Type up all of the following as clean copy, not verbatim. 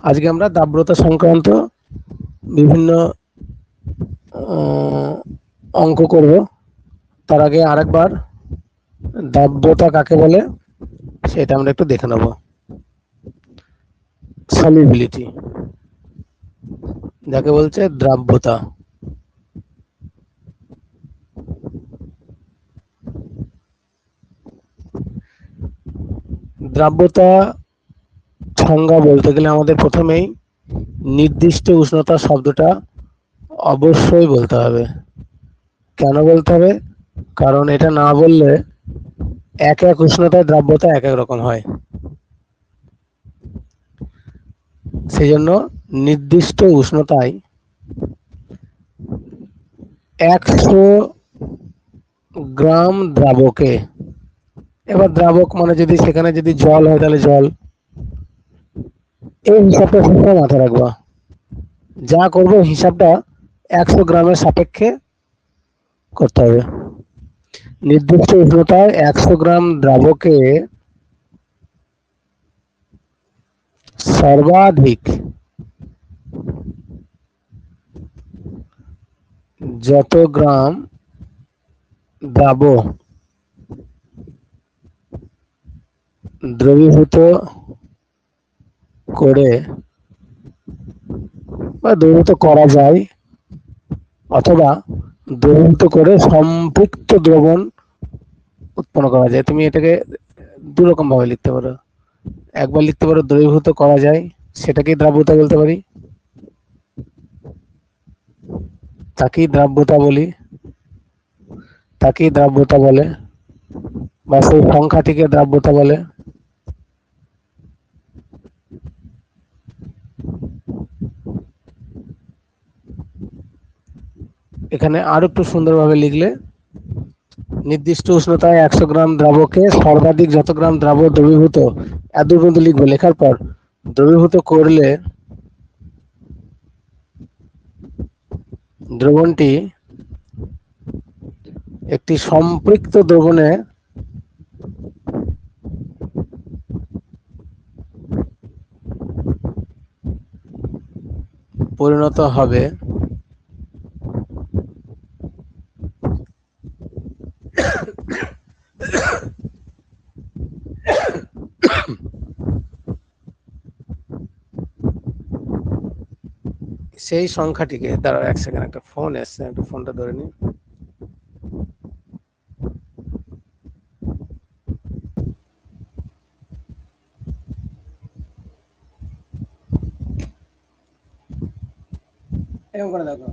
আজকে আমরা দাব্যতা সংক্রান্ত বিভিন্ন অঙ্ক করব। তার আগে আরেকবার দাব্যতা কাকে বলে সেটা আমরা একটু দেখে নেব। সলিবিলিটি যাকে বলছে দ্রাব্যতা। দ্রাব্যতা সংজ্ঞা বলতে গেলে আমাদের প্রথমেই নির্দিষ্ট উষ্ণতা শব্দটা অবশ্যই বলতে হবে। কেন বলতে হবে? কারণ এটা না বললে এক এক উষ্ণতায় দ্রাব্যতা এক এক রকম হয়। সেই জন্য নির্দিষ্ট উষ্ণতায় 100 গ্রাম দ্রাবকে, এবার দ্রাবক মানে যদি সেখানে যদি জল হয় তাহলে জল, এই হিসাবটা সবসময় মাথায় রাখবা। যা করবো হিসাবটা 100 গ্রামের সাপেক্ষে করতে হবে। নির্দিষ্ট উষ্ণতায় 100 গ্রাম দ্রাবকে সর্বাধিক যত গ্রাম দ্রবীভূত করে বা দ্রবীভূত করা যায় অথবা দ্রবীভূত করে সম্পৃক্ত দ্রবণ উৎপন্ন করা যায়। তুমি এটাকে দুরকম ভাবে লিখতে পারো। একবার লিখতে পারো দ্রবীভূত করা যায়, সেটাকেই দ্রাব্যতা বলতে পারি, তাকেই দ্রাব্যতা বলি, তাকেই দ্রাব্যতা বলে, বা সেই সংখ্যাটিকে দ্রাব্যতা বলে। এখানে আরো একটু সুন্দরভাবে লিখলে, নির্দিষ্ট উষ্ণতায় 100 গ্রাম দ্রাবকে সর্বাধিক যত গ্রাম দ্রবীভূত, এত পর্যন্ত লিখবো। লেখার পর দ্রবীভূত করলে দ্রবণটি একটি সম্পৃক্ত দ্রবণে পরিণত হবে সেই সংখ্যাটিকে, দাঁড়াও এক সেকেন্ড, একটা ফোন এসছে, একটু ফোনটা ধরে নি। এরকম করে দেখো,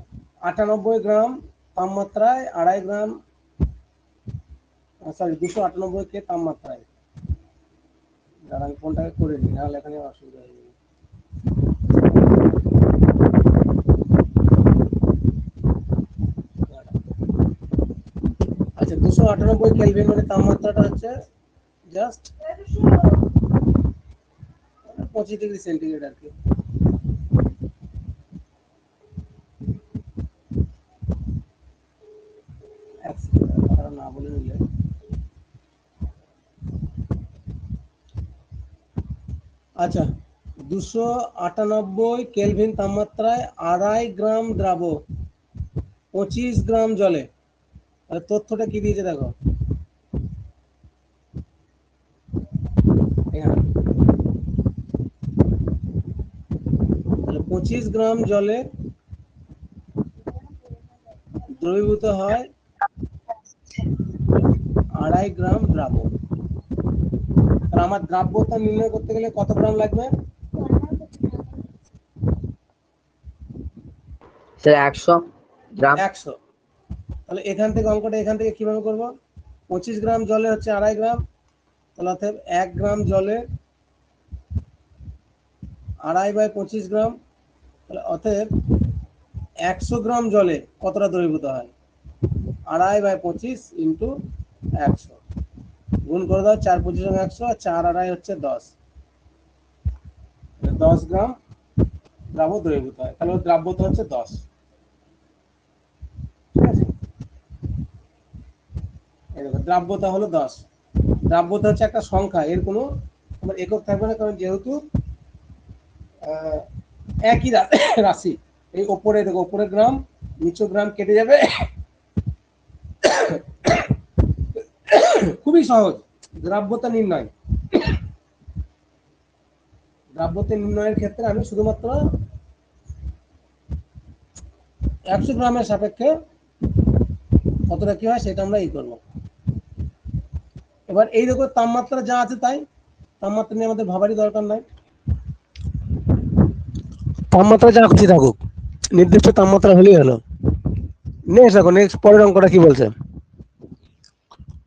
98 গ্রাম তাপমাত্রায় 2.5 গ্রাম, সরি 298 কে তাপমাত্রায়, দাঁড়া আমি ফোনটাকে করে নিই, নাহলে এখানে অসুবিধা হয়ে যাবে। আচ্ছা 298 কেলভিন মানে তাপমাত্রাটা হচ্ছে জাস্ট 25 ডিগ্রি সেন্টিগ্রেড আর কি। না বলে নিলে আচ্ছা, 298 কেলভিন তাপমাত্রায় 2.5 গ্রাম দ্রাবক 25 গ্রাম জলে, তথ্যটা কি দিয়েছে দেখো, এখানে 25 গ্রাম জলে দ্রবীভূত হয় 2.5 গ্রাম দ্রাবক। আমার দ্রাব্যতা নির্ণয় করতে গেলে কত গ্রাম লাগবে? স্যার 100 গ্রাম। 100। তাহলে এখান থেকে অঙ্কটা এখান থেকে কিভাবে করব? 25 গ্রাম জলে হচ্ছে 2.5 গ্রাম, তাহলে অতএব 1 গ্রাম জলে 2.5 বাই 25 গ্রাম, তাহলে অতএব 100 গ্রাম জলে কতটা দ্রবীভূত হয়? 2.5 বাই 25 ইন্টু 100, গুণ করে দাও, 4 25 100, আর 4 2.5 হচ্ছে 10, 10 গ্রাম দ্রাবক দ্রবীভূত হয়। তাহলে দ্রাব্যতা হচ্ছে 10। ঠিক আছে, এই দেখো দ্রাব্যতা হলো 10। দ্রাব্যতা হচ্ছে একটা সংখ্যা, এর কোনো তোমার একক থাকবে না, কারণ যেহেতু একই রাশি, এই ওপরে দেখো, ওপরে গ্রাম নিচু গ্রাম কেটে যাবে। খুবই সহজ দ্রাব্যতা নির্ণয়। দ্রাব্যতা নির্ণয়ের ক্ষেত্রে আমি শুধুমাত্র 100 গ্রামের সাপেক্ষে কতটা কি হয় সেটা আমরা করবো। এবার এই দেখো তাপমাত্রা যা আছে তাই, তাপমাত্রা নিয়ে আমাদের ভাবারই দরকার নাই। তাপমাত্রা যা খুশি থাকুক, নির্দিষ্ট তাপমাত্রা হলেই হলো। নেক্সট দেখো, নেক্সট পরের অঙ্কটা কি বলছে।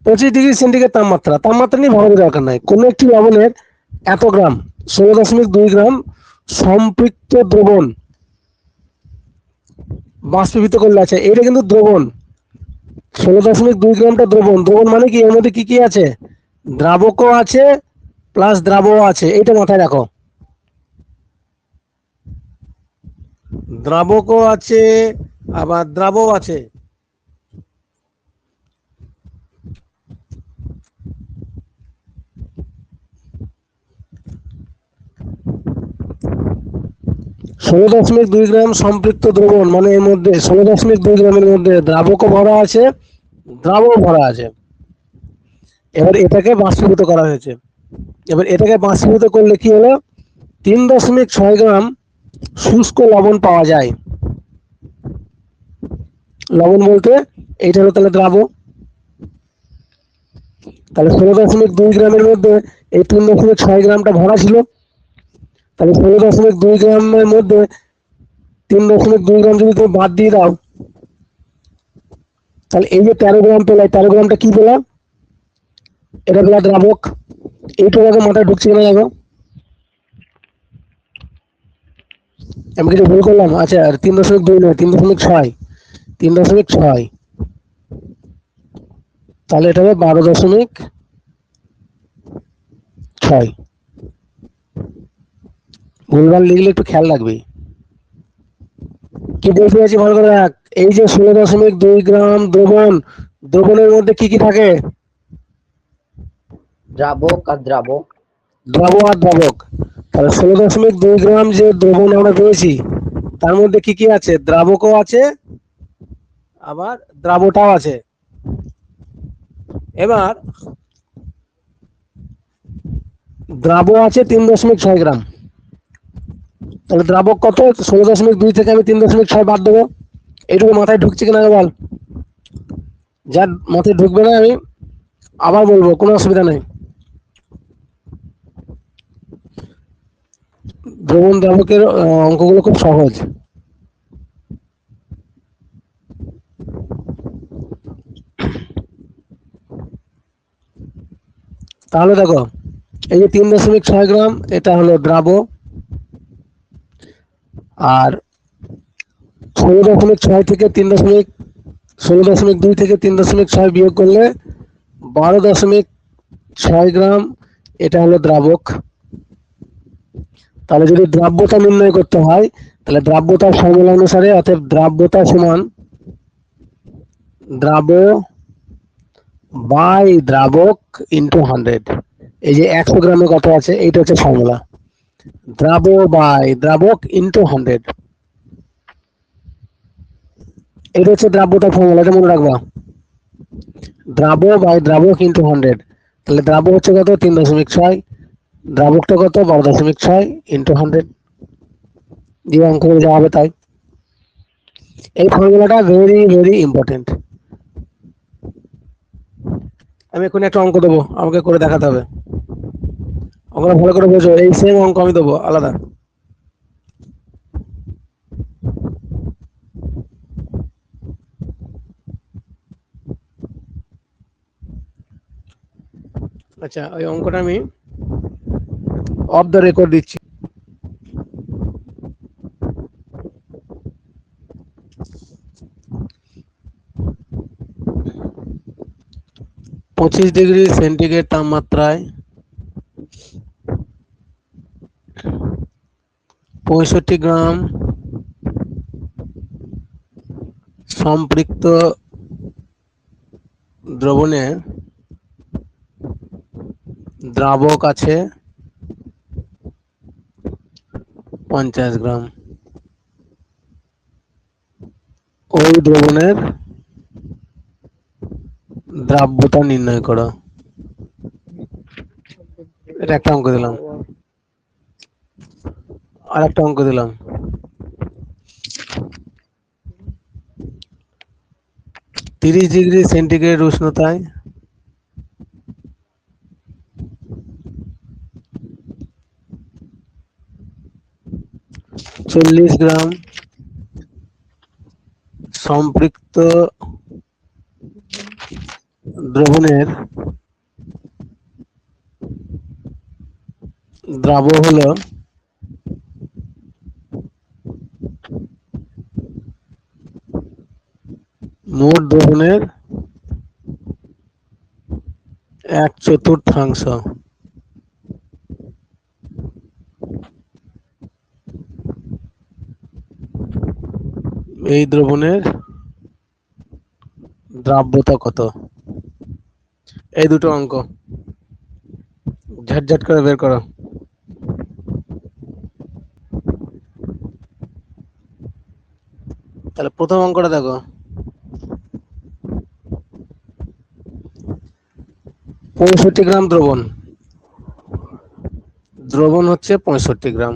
25 ডিগ্রি সেন্টিগ্রেড তাপমাত্রা, তাপমাত্রা নিয়ে ভাবার দরকার নাই। কোন একটি লবণের এত গ্রাম, 16.2 গ্রাম সম্পৃক্ত দ্রবণ বাষ্পীভূত করলে আছে। এটা কিন্তু দ্রবণ, 16.2 গ্রামটা দ্রবণ। দ্রবণ মানে কি, এর মধ্যে কি কি আছে, দ্রাবকও আছে প্লাস দ্রাবও আছে, এইটা মাথায় রাখো। দ্রাবকও আছে আবার দ্রাবও আছে। ষোলো দশমিক দুই গ্রাম সম্পৃক্ত দ্রবণ মানে এর মধ্যে 16.2 গ্রামের মধ্যে দ্রাবকও ভরা আছে, দ্রাবও ভরা আছে। এবার এটাকে বাষ্পীভূত করা হয়েছে। এবার এটাকে বাষ্পীভূত করলে কি হলো, 3.6 গ্রাম শুষ্ক লবণ পাওয়া যায়। লবণ বলতে এইটা হলো তাহলে দ্রাব। তাহলে 16.2 গ্রামের মধ্যে এই 3.6 গ্রামটা ভরা ছিল। তাহলে 16.2 গ্রামের মধ্যে 3.2 গ্রাম যদি তুমি বাদ দিয়ে দাও, তাহলে এই যে 13 গ্রাম পেলে, 13 গ্রামটা কি পেলাম, এটা পেলাম দ্রাবক। এইটুকু আগে মাথায় ঢুকছে কিনা দেখো। আমি কিছু ভুল করলাম? আচ্ছা, আর 3.2 নয়, 3.6, 3.6, তাহলে এটা হবে 12.6। ভুলভাল লিখলে একটু খেয়াল রাখবি। কি বলতে চাইছি ভালো করে রাখ। এই যে 16.2 গ্রাম দ্রবণ, দ্রবণের মধ্যে কি কি থাকে, দ্রাবক আর দ্রাবক। দ্রব আর দ্রাবক। তাহলে 16.2 গ্রাম যে দ্রবণ আমরা পেয়েছি, তার মধ্যে কি কি আছে, দ্রাবকও আছে আবার দ্রাবটাও আছে। এবার দ্রাব আছে 3.6 গ্রাম। তাহলে দ্রাবক কত, 16.2 থেকে আমি 3.6 বাদ দেবো। এইটুকু মাথায় ঢুকছে কিনা বল। যার মাথায় ঢুকবে না আমি আবার বলবো, কোনো অসুবিধা নেই। দ্রবণ দ্রাবকের অঙ্কগুলো খুব সহজ। তাহলে দেখো, এই যে 3.6 গ্রাম এটা হলো দ্রাব, আর 16.6 থেকে 16.2 থেকে 3.6 বিয়োগ করলে 12.6 গ্রাম এটা হলো দ্রাবক। তাহলে যদি দ্রাব্যতা নির্ণয় করতে হয়, তাহলে দ্রাব্যতার ফর্মুলা অনুসারে, অর্থাৎ দ্রাব্যতা সমান দ্রাব বাই দ্রাবক ইন্টু 100। এই যে 100 গ্রামে কত আছে, এইটা হচ্ছে ফর্মুলা, দ্রাব বাই দ্রাবক ইন্টু 100। এটা হচ্ছে দ্রাব্যতার ফর্মুলা, এটা মনে রাখবা, দ্রাব বাই দ্রাবক ইন্টু 100। তাহলে দ্রাব হচ্ছে কত, 3.6, দ্রাবকটা কত, 12.6 ইন্টু 100। যে অঙ্কগুলো যা হবে তাই। এই ফর্মুলাটা ভেরি ভেরি ইম্পর্টেন্ট। আমি এখন একটা অঙ্ক দেবো, আমাকে করে দেখাতে হবে। অঙ্কটা ভালো করে বোঝো, এই সেম অঙ্ক আমি দেবো আলাদা। আচ্ছা, ওই অঙ্কটা আমি অফ দ্য রেকর্ড দিচ্ছি। (25 ডিগ্রি সেন্টিগ্রেড তাপমাত্রায় 65 গ্রাম সম্পৃক্ত দ্রবণে দ্রাবক আছে 50 গ্রাম। ওই দ্রবণের দ্রাব্যতা নির্ণয় করো। এটা একটা অঙ্ক দিলাম, আর একটা অঙ্ক দিলাম। 30 ডিগ্রি সেন্টিগ্রেড উষ্ণতায় 40 গ্রাম সম্পৃক্ত দ্রবণের দ্রাব্য হলো মোট দ্রবণের 1/4। এই দ্রবণের দ্রাব্যতা কত? এই দুটো অঙ্ক ঝটঝট করে বের করো। তাহলে প্রথম অঙ্কটা দেখো, 65 গ্রাম দ্রবণ, দ্রবণ হচ্ছে 65 গ্রাম,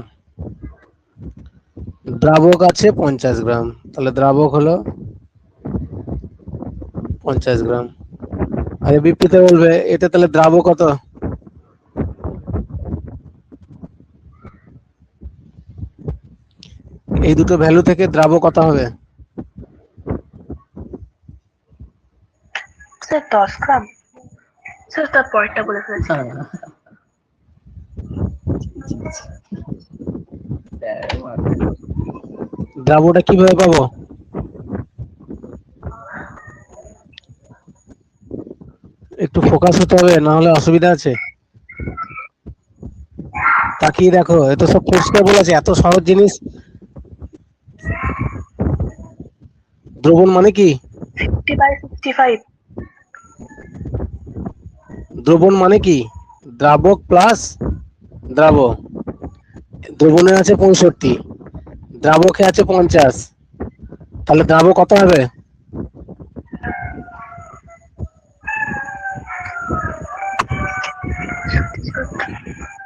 দ্রাবক আছে 50 গ্রাম, তাহলে দ্রাবক হলো 50 গ্রাম। আর বিপরীতে বলবে এটা তাহলে দ্রাবক কত? এই দুটো ভ্যালু থেকে দ্রাবক কত হবে? স্যার 10 গ্রাম। স্যার তার পরেরটা বলে ফেলেছি। দ্রাবকটা কিভাবে পাবো? একটু ফোকাস হতে হবে, না হলে অসুবিধা আছে। তাকিয়ে দেখো, এত সব পরিষ্কার বলেছে, এত সহজ জিনিস। দ্রবণ মানে কি? 50/65। দ্রবণ মানে কি? দ্রাবক প্লাস দ্রাব। দ্রবণে আছে 65, দ্রাবকে আছে 50, তাহলে দ্রাবক কত হবে?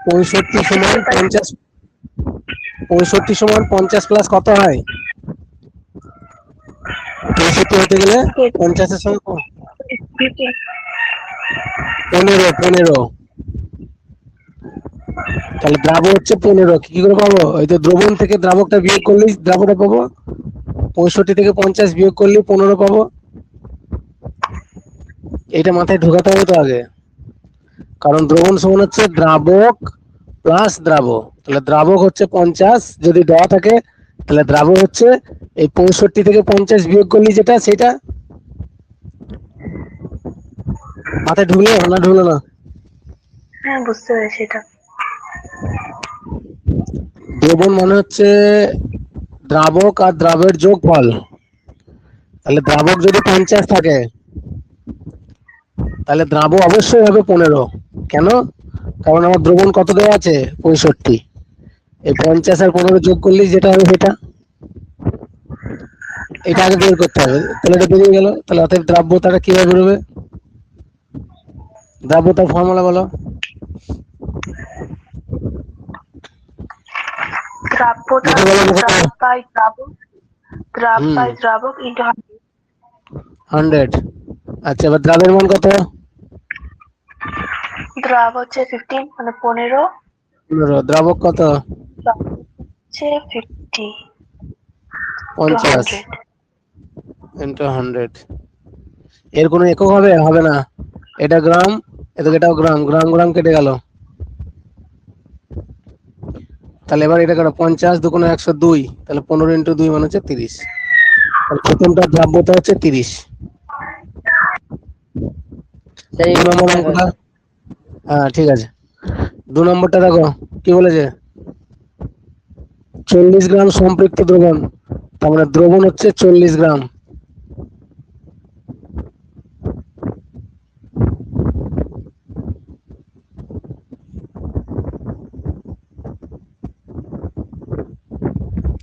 65 সমান 50। 65 সমান 50 প্লাস কত হয়? 65 হতে গেলে 50-এর সঙ্গে 15। তাহলে দ্রাবক হচ্ছে 15। কি করে পাবো? এই তো দ্রবণ থেকে দ্রাবকটা বিয়োগ করলেই দ্রাবকটা পাবো। 65 থেকে 50 বিয়োগ করলেই 15 পাবো। এটা মাথায় ঢোকাতে হবে তো আগে, কারণ দ্রবণ সমান হচ্ছে দ্রাবক প্লাস দ্রাব। তাহলে দ্রাবক হচ্ছে 50 যদি দেওয়া থাকে, তাহলে দ্রাবক হচ্ছে এই 65 থেকে 50 বিয়োগ করলে যেটা, সেটা। মাথায় ঢুকলো না? ঢুকলো না? হ্যাঁ, বুঝতে পেরেছি এটা। দ্রবণ মানে হচ্ছে দ্রাবক আর দ্রাবের যোগফল। তাহলে দ্রাবক যদি 50 থাকে, তাহলে দ্রাব অবশ্যই হবে 15। কেন? কারণ আমার দ্রবণ কত দেওয়া আছে? 65। এই 50 আর 15 যোগ করলেই যেটা হবে সেটা। এটা আগে বের করতে হবে, তাহলে এটা বেরিয়ে গেল। তাহলে অতএব দ্রাব্যতাটা কিভাবে বেরোবে? দ্রাব্যতার ফর্মুলা বলো। দ্রাব্যতা লিখে বলো মুখে। দ্রাব বাই দ্রাবক, দ্রাব হুম, বাই দ্রাবক ইন্টু 100। আচ্ছা, এবার দ্রাবের মান কত? দ্রাব হচ্ছে 15 মানে 15। 15। দ্রাবক কত? দ্রাব হচ্ছে 50 টু 50 100। ইন্টু 100। এর কোনো একক হবে? হবে না। এটা গ্রাম, এটাও গ্রাম, গ্রাম গ্রাম কেটে গেল। তাহলে এবার এটা কেন? 50 দুগুণে 102, তাহলে 15 ইন্টু 2 মানে হচ্ছে 30। তাহলে প্রথমটা দ্রাব্যতা হচ্ছে 30। স্যার 2 এই নম্বর অঙ্কটা, হ্যাঁ ঠিক আছে। 2 নম্বরটা দেখো কি বলেছে। 40 গ্রাম সম্পৃক্ত দ্রবণ, তার মানে দ্রবণ হচ্ছে 40 গ্রাম।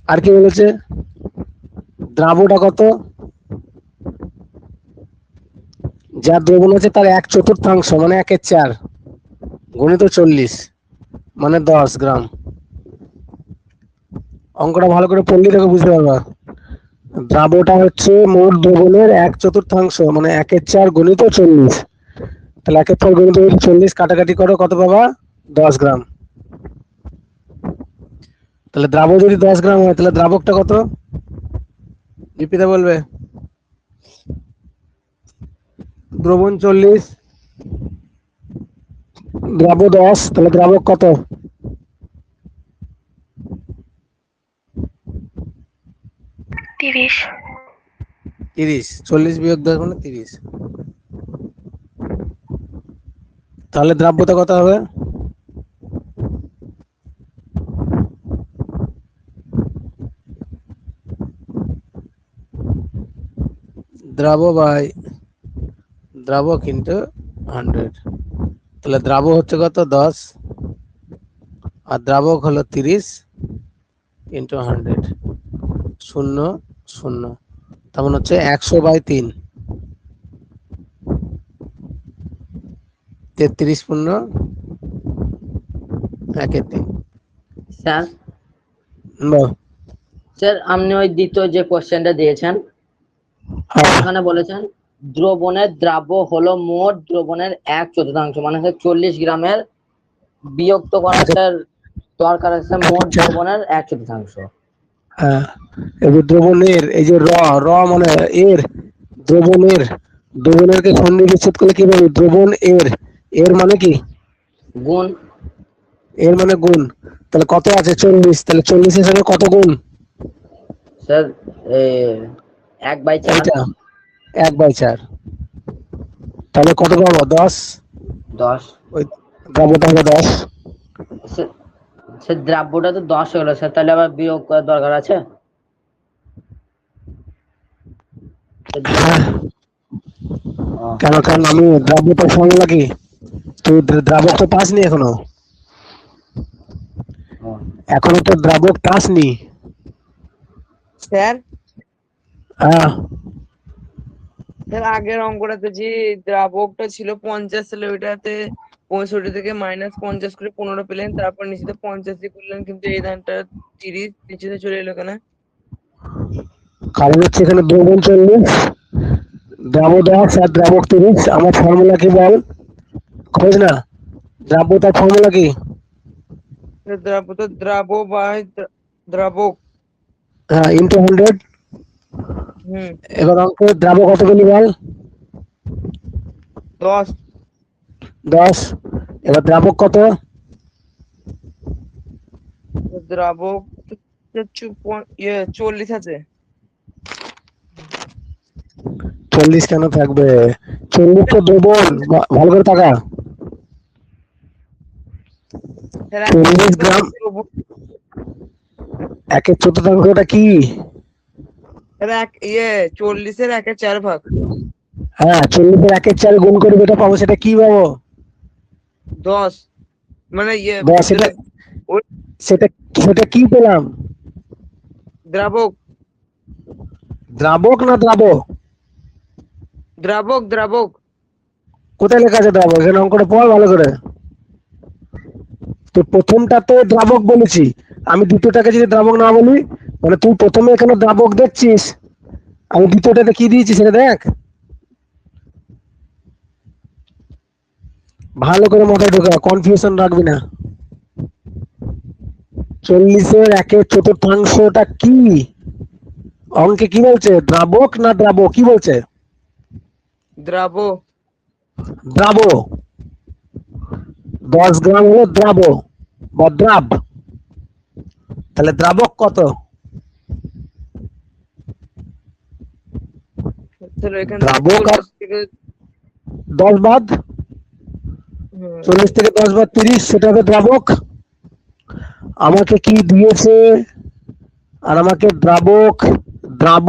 আর কি বলেছে, দ্রাবটা কত, যা দ্রবণ আছে তার 1/4 মানে 1/4 গুণিত 40 মানে 10 গ্রাম। অঙ্কটা ভালো করে পড়লে তোকে বুঝতে পারবা। দ্রাবটা হচ্ছে মোট দ্রবণের 1/4 মানে 1/4 গুণিত 40। তাহলে 1/4 গুণিত 40 কাটাকাটি করো, কত পাবা, 10 গ্রাম। তাহলে দ্রাব যদি 10 গ্রাম হয় তাহলে দ্রাবকটা কত, দীপিতা বলবে। দ্রবণ 40, দ্রাব 10, তাহলে দ্রাবক কত, 30। 30। 40 বিয়োগ 10 মানে 30। তাহলে দ্রাব্যতা কত হবে, দ্রাব বাই দ্রাবক ইন্টু 100। তাহলে দ্রাব হচ্ছে কত, 10, আর দ্রাবক হলো 30 ইন্টু 100, 0 0। তার মানে হচ্ছে 100/3, 33 পূর্ণ 1/3। স্যার বল। স্যার আপনি ওই দ্বিতীয় যে কোশ্চেনটা দিয়েছেন আচ্ছা, ওখানে বলেছেন দ্রবণের দ্রাব্য হলো মোট দ্রবণের 1/4 মানে স্যার 40 গ্রামের বিয়োক্ত করা স্যার দরকার আছে মোট দ্রবণের 1/4। হ্যাঁ, এবার দ্রবণের এই যে র মানে এর, দ্রবণের, দ্রবণের কে খন্ডে বিচ্ছেদ করলে কি বলবো, দ্রবণ এর, এর মানে কি, গুণ এর মানে গুণ। তাহলে কত আছে, 40, তাহলে 40 এর সঙ্গে কত গুণ, স্যার 1/4 এইটা 1/4। তাহলে কত পাবো, 10। 10। ওই দ্রাবটা হবে 10। স্যার স্যার দ্রাব্যটা তো 10 হলো স্যার, তাহলে আবার বিয়োগ করার দরকার আছে স্যার। হ্যাঁ, ও, কেন, কারণ আমি দ্রাব্যটার ফর্মুলা কি, তুই দ্রাবক তো পাসনি এখনো, ও। এখনো তো দ্রাবক পাসনি। স্যার হ্যাঁ, স্যার আগের অঙ্কটাতে যে দ্রাবকটা ছিল 50 ছিল, ওইটাতে 65 থেকে -50 করে 15 পেলেন, তারপর নিচেতে 50 দিয়ে করলেন, কিন্তু এই ধানটা 30 নিচেতে চলে এলো কেন? কারণ হচ্ছে এখানে দ্রবণ 40, দ্রাব 10 আর দ্রাবক 30। আমার ফর্মুলা কি বল, খোঁজ না, দ্রাব্যতার ফর্মুলা কি, দ্রাব বাই দ্রাবক। হ্যাঁ, ইন্টু 100। হুম, এবার অঙ্ক, দ্রাব কত বলি বল, 10। 10। এবার দ্রাবক কত, দ্রাবক তো 40 আছে। 40 কেন থাকবে, 40 তো দ্রবণ, ভালো করে টাকা, স্যার 40 গ্রাম, 1/4 কি, 40-এর 1/4 ভাগ হ্যাঁ, 40 এর 1/4 গুণ করে যেটা পাবো সেটা কি পাবো, 10, মানে 10। সেটা ওই সেটা সেটা কি পেলাম, দ্রাবক দ্রাবক না দ্রাব, দ্রাবক দ্রাবক কোথায় লেখা আছে দ্রাবক, এখানে অঙ্কটা পড় ভালো করে। তো প্রথমটা তো দ্রাবক বলেছি, আমি দ্বিতীয়টাকে যদি দ্রাবক না বলি, মানে তুই প্রথমে এখানে দ্রাবক দেখছিস, আমি দ্বিতীয়টাতে কি দিয়েছি সেটা দেখ, ভালো করে মাথায় ঢোকা, কনফিউশন রাখবি না। 40-এর 1/4টা কি, অঙ্কে কি বলছে, দ্রাবক না দ্রাব, কি বলছে, দ্রাব দ্রাব, 10 গ্রাম হলো দ্রাব বা দ্রাব। তাহলে দ্রাবক কত, তাহলে এখান থেকে দ্রাবক আর 40 থেকে 10 বাদ, হুম, 40 থেকে 10 বাদ 30, সেটা হবে দ্রাবক। আমাকে কি দিয়েছে, আর আমাকে দ্রাবক, দ্রাব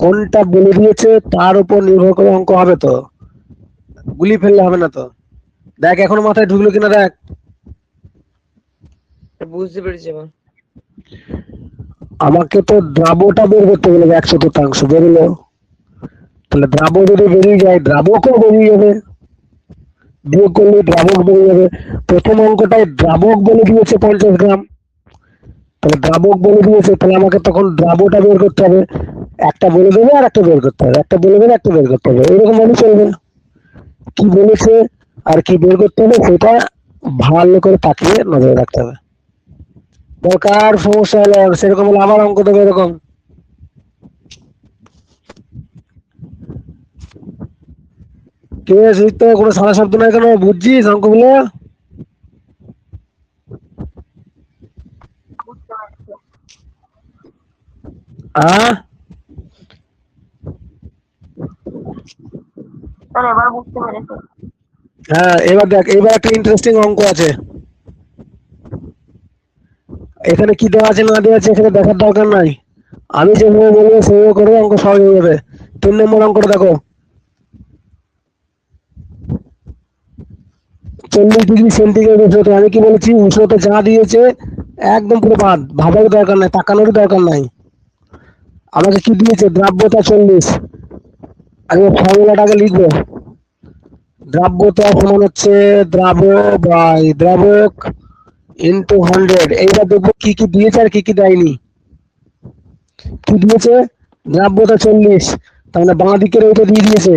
কোনটা বলে দিয়েছে তার উপর নির্ভর করে অঙ্ক হবে, তো গুলি ফেললে হবে না তো। দেখ এখনো মাথায় ঢুকলো কিনা দেখ। বুঝতে পেরেছি এবার। আমাকে তো দ্রাবটা বের করতে বলবে 1/4 বেরোলো, তাহলে দ্রাব যদি বেরিয়ে যায় দ্রাবকও বেরিয়ে যাবে, বিয়োগ করলে দ্রাবক বেরিয়ে যাবে। প্রথম অঙ্কটায় দ্রাবক বলে দিয়েছে 50 গ্রাম, তাহলে দ্রাবক বলে দিয়েছে, তাহলে আমাকে তখন দ্রাবটা বের করতে হবে। একটা বলে দেবে আর একটা বের করতে হবে, একটা বলে দেবে একটা বের করতে হবে, এরকম ভাবে চলবে। কি বলেছে আর কি বের করতে হবে সেটা ভালো করে তাকিয়ে নজরে রাখতে হবে। দরকার সমস্যা হলে সেরকম হলে আবার অঙ্ক দেবে এরকম। কে সুজিত, কোনো সারা শব্দ নাই কেন, বুঝছিস অঙ্কগুলো? বুঝতে পারছি। হ্যাঁ, স্যার এবার বুঝতে পেরেছি। হ্যাঁ এবার দেখ, এবার একটা ইন্টারেস্টিং অঙ্ক আছে। এখানে কি দেওয়া আছে না দেওয়া আছে এখানে দেখার দরকার নাই, আমি যেভাবে বলবো সেভাবে করবে, অঙ্ক সহজ হয়ে যাবে। 3 নম্বর অঙ্কটা দেখো, 40 ডিগ্রি সেন্টিগ্রেড উষ্ণতা। আমি কি বলেছি, উষ্ণতা যা দিয়েছে একদম পুরো বাদ, ভাবার দরকার নাই, তাকানোর দরকার নাই। আমাকে কি দিয়েছে, দ্রাব্যতা 40। আমি ফর্মুলাটাকে লিখবো, দ্রাব্যতা সমান হচ্ছে দ্রাবক ইন্টু 100। এইবার দেখবো কি কি দিয়েছে আর কি কি দেয়নি। কি দিয়েছে, দ্রাব্যতা 40, তার মানে বাঁ দিকের ওইটা দিয়ে দিয়েছে,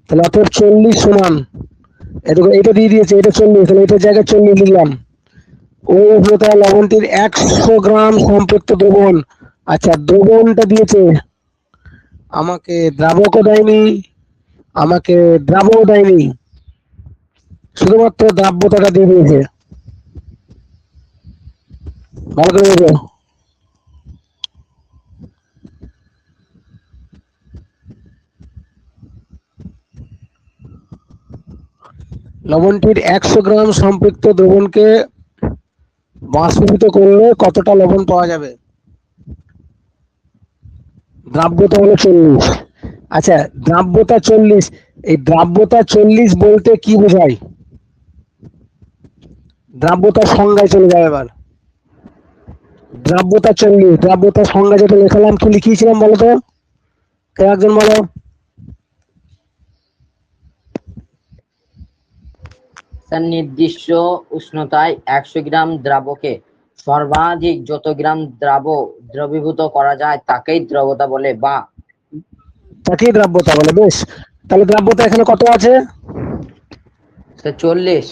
তাহলে অর্থাৎ 40 সমান এটা দিয়ে দিয়েছে, এটা 40, তাহলে এটার জায়গায় 40 লিখলাম। ওই উষ্ণতায় লবণটির 100 গ্রাম সম্পৃক্ত দ্রবণ। আচ্ছা, দ্রবণটা দিয়েছে, আমাকে দ্রাবকও দেয়নি, আমাকে দ্রাবও দেয়নি, শুধুমাত্র দ্রাব্যতাটা দিয়ে দিয়েছে। ভালো করে দেখো, লবণটির 100 গ্রাম সম্পৃক্ত দ্রবণকে বাষ্পীভূত করলে কতটা লবণ পাওয়া যাবে। দ্রাব্যতা হলো 40। আচ্ছা, দ্রাব্যতা 40, এই দ্রাব্যতা 40 বলতে কি বোঝায়, দ্রাব্যতার সংজ্ঞায় চলে যাবে এবার। দ্রাব্যতা 40, দ্রাব্যতার সংজ্ঞা যেটা লেখালাম কি লিখিয়েছিলাম বলতো, কে একজন বলো। স্যার নির্দিষ্ট উষ্ণতায় 100 গ্রাম দ্রাবকে সর্বাধিক যত গ্রাম দ্রবীভূত করা যায় তাকেই দ্রবতা বলে, বা তাকেই দ্রাব্যতা বলে। বেশ, তাহলে দ্রাব্যতা এখানে কত আছে, স্যার 40।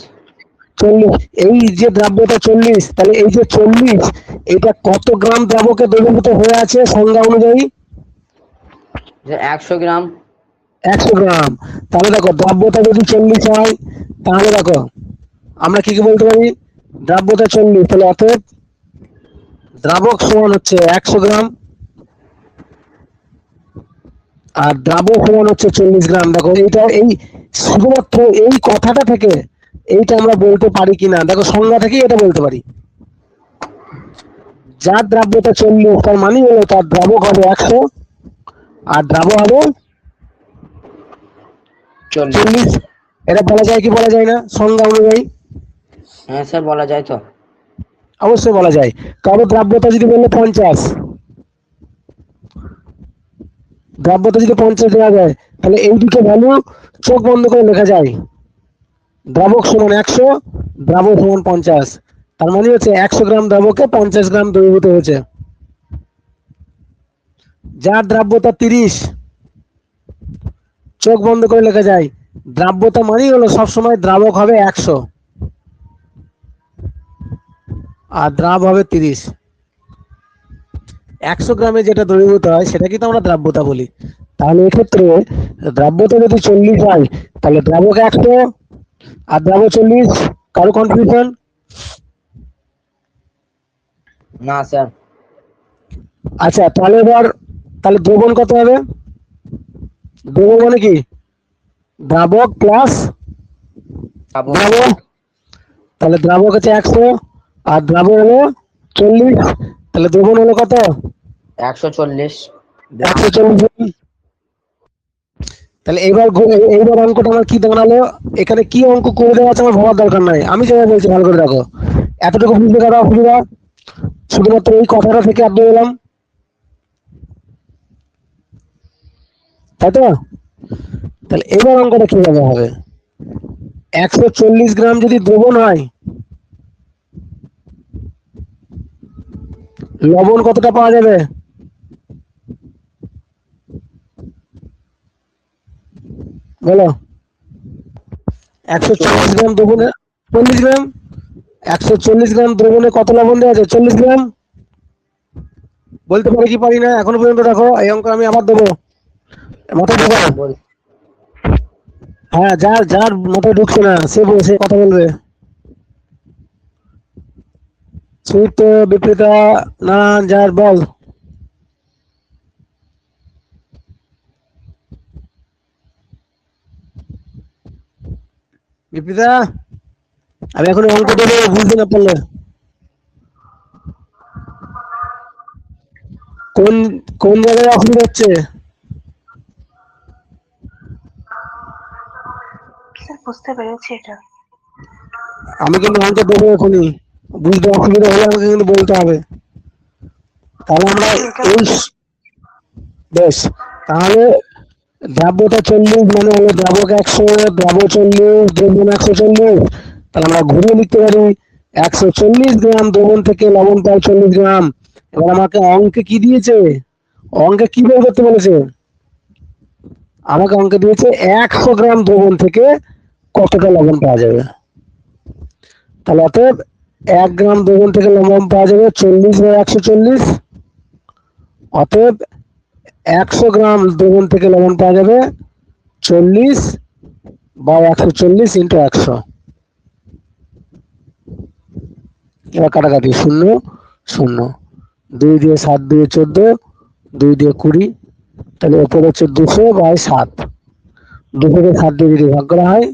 40। এই যে দ্রাব্যতা 40, তাহলে এই যে 40 এটা কত গ্রাম দ্রাবকে দ্রবীভূত হয়ে আছে সংজ্ঞা অনুযায়ী, 100 গ্রাম। 100 গ্রাম। তাহলে দেখো দ্রাব্যতা যদি 40 হয়, তাহলে দেখো আমরা কি কি বলতে পারি, দ্রাব্যতা 40, তাহলে অতএব দ্রাবক সমান হচ্ছে 100 গ্রাম, আর দ্রাবক সমান হচ্ছে 40 গ্রাম। দেখো এইটা, এই শুধুমাত্র এই কথাটা থেকে এইটা আমরা বলতে পারি কিনা, দেখো সংজ্ঞা থেকে এটা বলতে পারি, যার দ্রাব্যতা 40 তার মানে হলো তার দ্রাবক হবে 100 আর দ্রাব হবে 40। এটা বলা যায় কি বলা যায় না সংজ্ঞা অনুযায়ী? হ্যাঁ স্যার বলা যায় তো। অবশ্যই বলা যায়, কারো দ্রাব্যতা যদি বললে 50, দ্রাব্যতা যদি 50 দেওয়া যায়, তাহলে এই দুটো ভ্যালু চোখ বন্ধ করে লেখা যায়, দ্রাবক সমান 100, দ্রাবক সমান 50। তার মানে হচ্ছে 100 গ্রাম দ্রাবকে 50 গ্রাম দ্রবীভূত হয়েছে। যার দ্রাব্যতা 30, চোখ বন্ধ করে লেখা যায়, দ্রাব্যতা মানেই হলো সবসময় দ্রাবক হবে 100 আর দ্রাব হবে 30। 100 গ্রামে যেটা দ্রবীভূত হয় সেটা কিন্তু আমরা দ্রাব্যতা বলি। তাহলে এক্ষেত্রে দ্রাব্যতা যদি 40 হয়, তাহলে দ্রাবক 100 আর দ্রাব 40। কারো কনফিউশন? না স্যার। আচ্ছা, তাহলে এবার তাহলে দ্রবণ কত হবে, দ্রবণ মানে কি, দ্রাবক প্লাস দ্রাবক, তাহলে দ্রাবক হচ্ছে 100 আর দ্রাবক হলো 40, তাহলে দ্রবণ হলো কত, 140। 140। তাহলে এইবার অঙ্কটা আমার কি দাঁড়ালো, এখানে কি অঙ্ক করে দেওয়া আছে আমার ভাবার দরকার নাই, আমি যেভাবে বলছি ভালো করে দেখো, এতটুকু বুঝতে পারা অসুবিধা। শুধুমাত্র এই কথাটা থেকে আপনি বললাম, তাই তো? তাহলে এবার অঙ্কটা কিভাবে হবে? 140 গ্রাম যদি দ্রবণ হয়, লবণ কতটা পাওয়া যাবে? বলো। 140 গ্রাম দ্রবণে 40 গ্রাম, 140 গ্রাম দ্রবণে কত লবণ দেওয়া আছে? 40 গ্রাম। বলতে পারি কি পারি না এখনো পর্যন্ত? দেখো এই অঙ্ক আমি আবার দেবো, মাথায় ঢোকা। বল। হ্যাঁ, যার যার মাথায় ঢুকছে না সে সে কথা বলবে। সুইট, বিপ্রিতা, নারায়ণ, যার বল। বিপ্রিতা, আমি এখন অঙ্ক দেবো, বুঝতে না পারলে। কোন কোন জায়গায় অসুবিধা হচ্ছে? স্যার বুঝতে পেরেছি এটা। আমি কিন্তু অঙ্ক দেবো এখনই, বুঝতে অসুবিধা হলে আমাকে কিন্তু বলতে হবে। তাহলে আমরা এই বেশ, তাহলে দ্রাব্যতা 40 মানে হলো দ্রাবক 100, দ্রাব্য 40, দ্রবণ 140। তাহলে আমরা ঘুরিয়ে লিখতে পারি 140 গ্রাম দ্রবণ থেকে লবণ পাই 40 গ্রাম। এবার আমাকে অঙ্কে কি দিয়েছে? অঙ্কে কি বের করতে বলেছে? আমাকে অঙ্কে দিয়েছে 100 গ্রাম দ্রবণ থেকে কতটা লবণ পাওয়া যাবে। তাহলে অতএব 1 গ্রাম দ্রবণ থেকে লবণ পাওয়া যাবে 40/140। অতএব 100 গ্রাম দ্রবণ থেকে লবণ পাওয়া যাবে 40/140 ইন্টু 100। এবার কাটাকাটি, 0 0, 2 দিয়ে 7 দিয়ে 14, 2 দিয়ে 20, তাহলে উপর হচ্ছে 200/7। 200কে 7 দিয়ে যদি ভাগ করা হয়,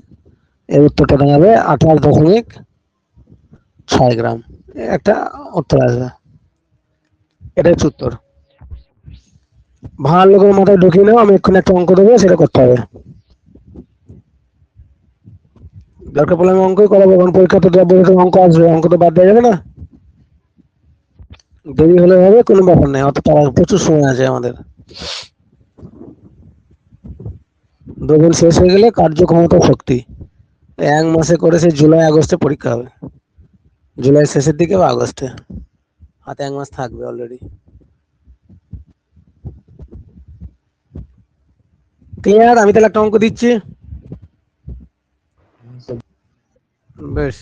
এর উত্তরটা দাঁড়াবে 28.6 গ্রাম। একটা উত্তর আসবে, এটাই হচ্ছে উত্তর। ভালো লোকের মাথায় ঢুকিয়ে নাও, আমি এক্ষুনি একটা অঙ্ক দেবো, সেটা করতে হবে। দরকার পড়লে আমি অঙ্কই করাবো, কারণ পরীক্ষা তো অঙ্ক আসবে, অঙ্ক তো বাদ দেওয়া যাবে না। দেরি হলে হবে, কোনো ব্যাপার নেই, অত তারা প্রচুর সময় আছে আমাদের। দ্রবণ শেষ হয়ে গেলে কার্যক্ষমতা শক্তি 1 মাসে করে, সে জুলাই আগস্টে পরীক্ষা হবে, জুলাই শেষের দিকে বা আগস্টে, হাতে 1 মাস থাকবে অলরেডি। ক্লিয়ার? আমি তাহলে একটা অঙ্ক দিচ্ছি, বেশ।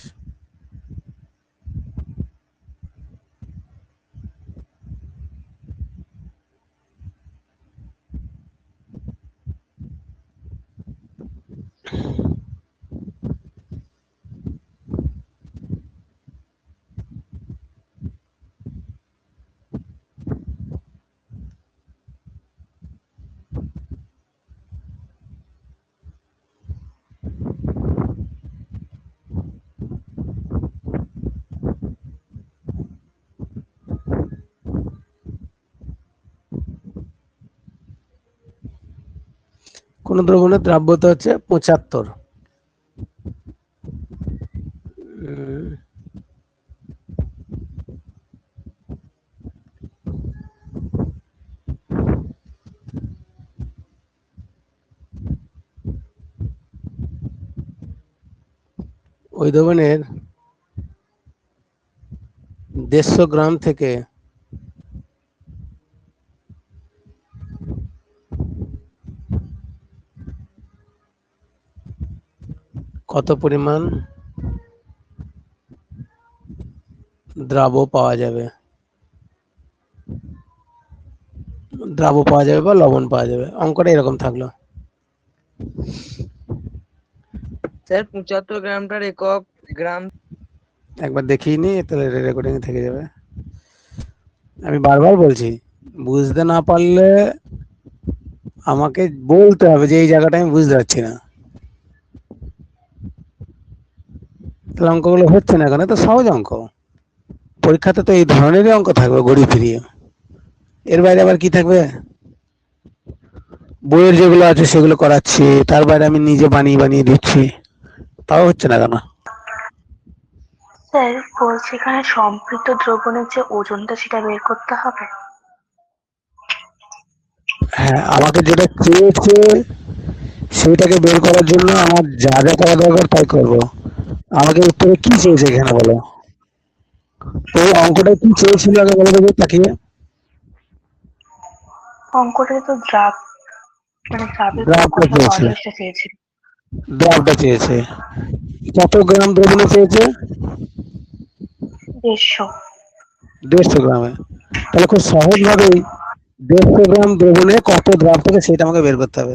কোন দ্রবণের দ্রাব্যতা হচ্ছে 75। ওই দ্রবণের 150 গ্রাম থেকে কত পরিমাণ দ্রাব্য পাওয়া যাবে, দ্রাব্য পাওয়া যাবে বা লবণ পাওয়া যাবে। অঙ্কটা এরকম থাকলো। স্যার 75 গ্রামটার একক গ্রাম। একবার দেখিয়ে নি, তাহলে রেকর্ডিং থেকে যাবে। আমি বারবার বলছি, বুঝতে না পারলে আমাকে বলতে হবে যে এই জায়গাটা আমি বুঝতে পারছি না। তাহলে অঙ্কগুলো হচ্ছে না কেন? তো সহজ অঙ্ক, পরীক্ষাতে তো এই ধরনেরই অঙ্ক থাকবে ঘুরিয়ে ফিরিয়ে। এর বাইরে আবার কি থাকবে? বইয়ের যেগুলো আছে সেগুলো করাচ্ছি, তার বাইরে আমি নিজে বানিয়ে বানিয়ে দিচ্ছি, তাও হচ্ছে না কেন? স্যার বলছি এখানে সম্পৃক্ত দ্রবণের যে ওজনটা সেটা বের করতে হবে। হ্যাঁ, আমাকে যেটা চেয়েছে সেটাকে বের করার জন্য আমার যা যা করা দরকার তাই করবো। আমাকে উত্তরে কি চেয়েছে এখানে বলো? তো অঙ্কটা কি চেয়েছিল আগে বলো দেখি তাকিয়ে। অঙ্কটাতে তো দ্রাব মানে দ্রাবের দ্রাবটা কতটা চেয়েছে, ভলিউমটা চেয়েছিল। দ্রাবটা চেয়েছে। কত গ্রাম দ্রবণে চেয়েছে? 150। 150 গ্রামে। তাহলে খুব সহজ ভাবেই 150 গ্রাম দ্রবণে কত দ্রাব থাকে সেটা আমাকে বের করতে হবে।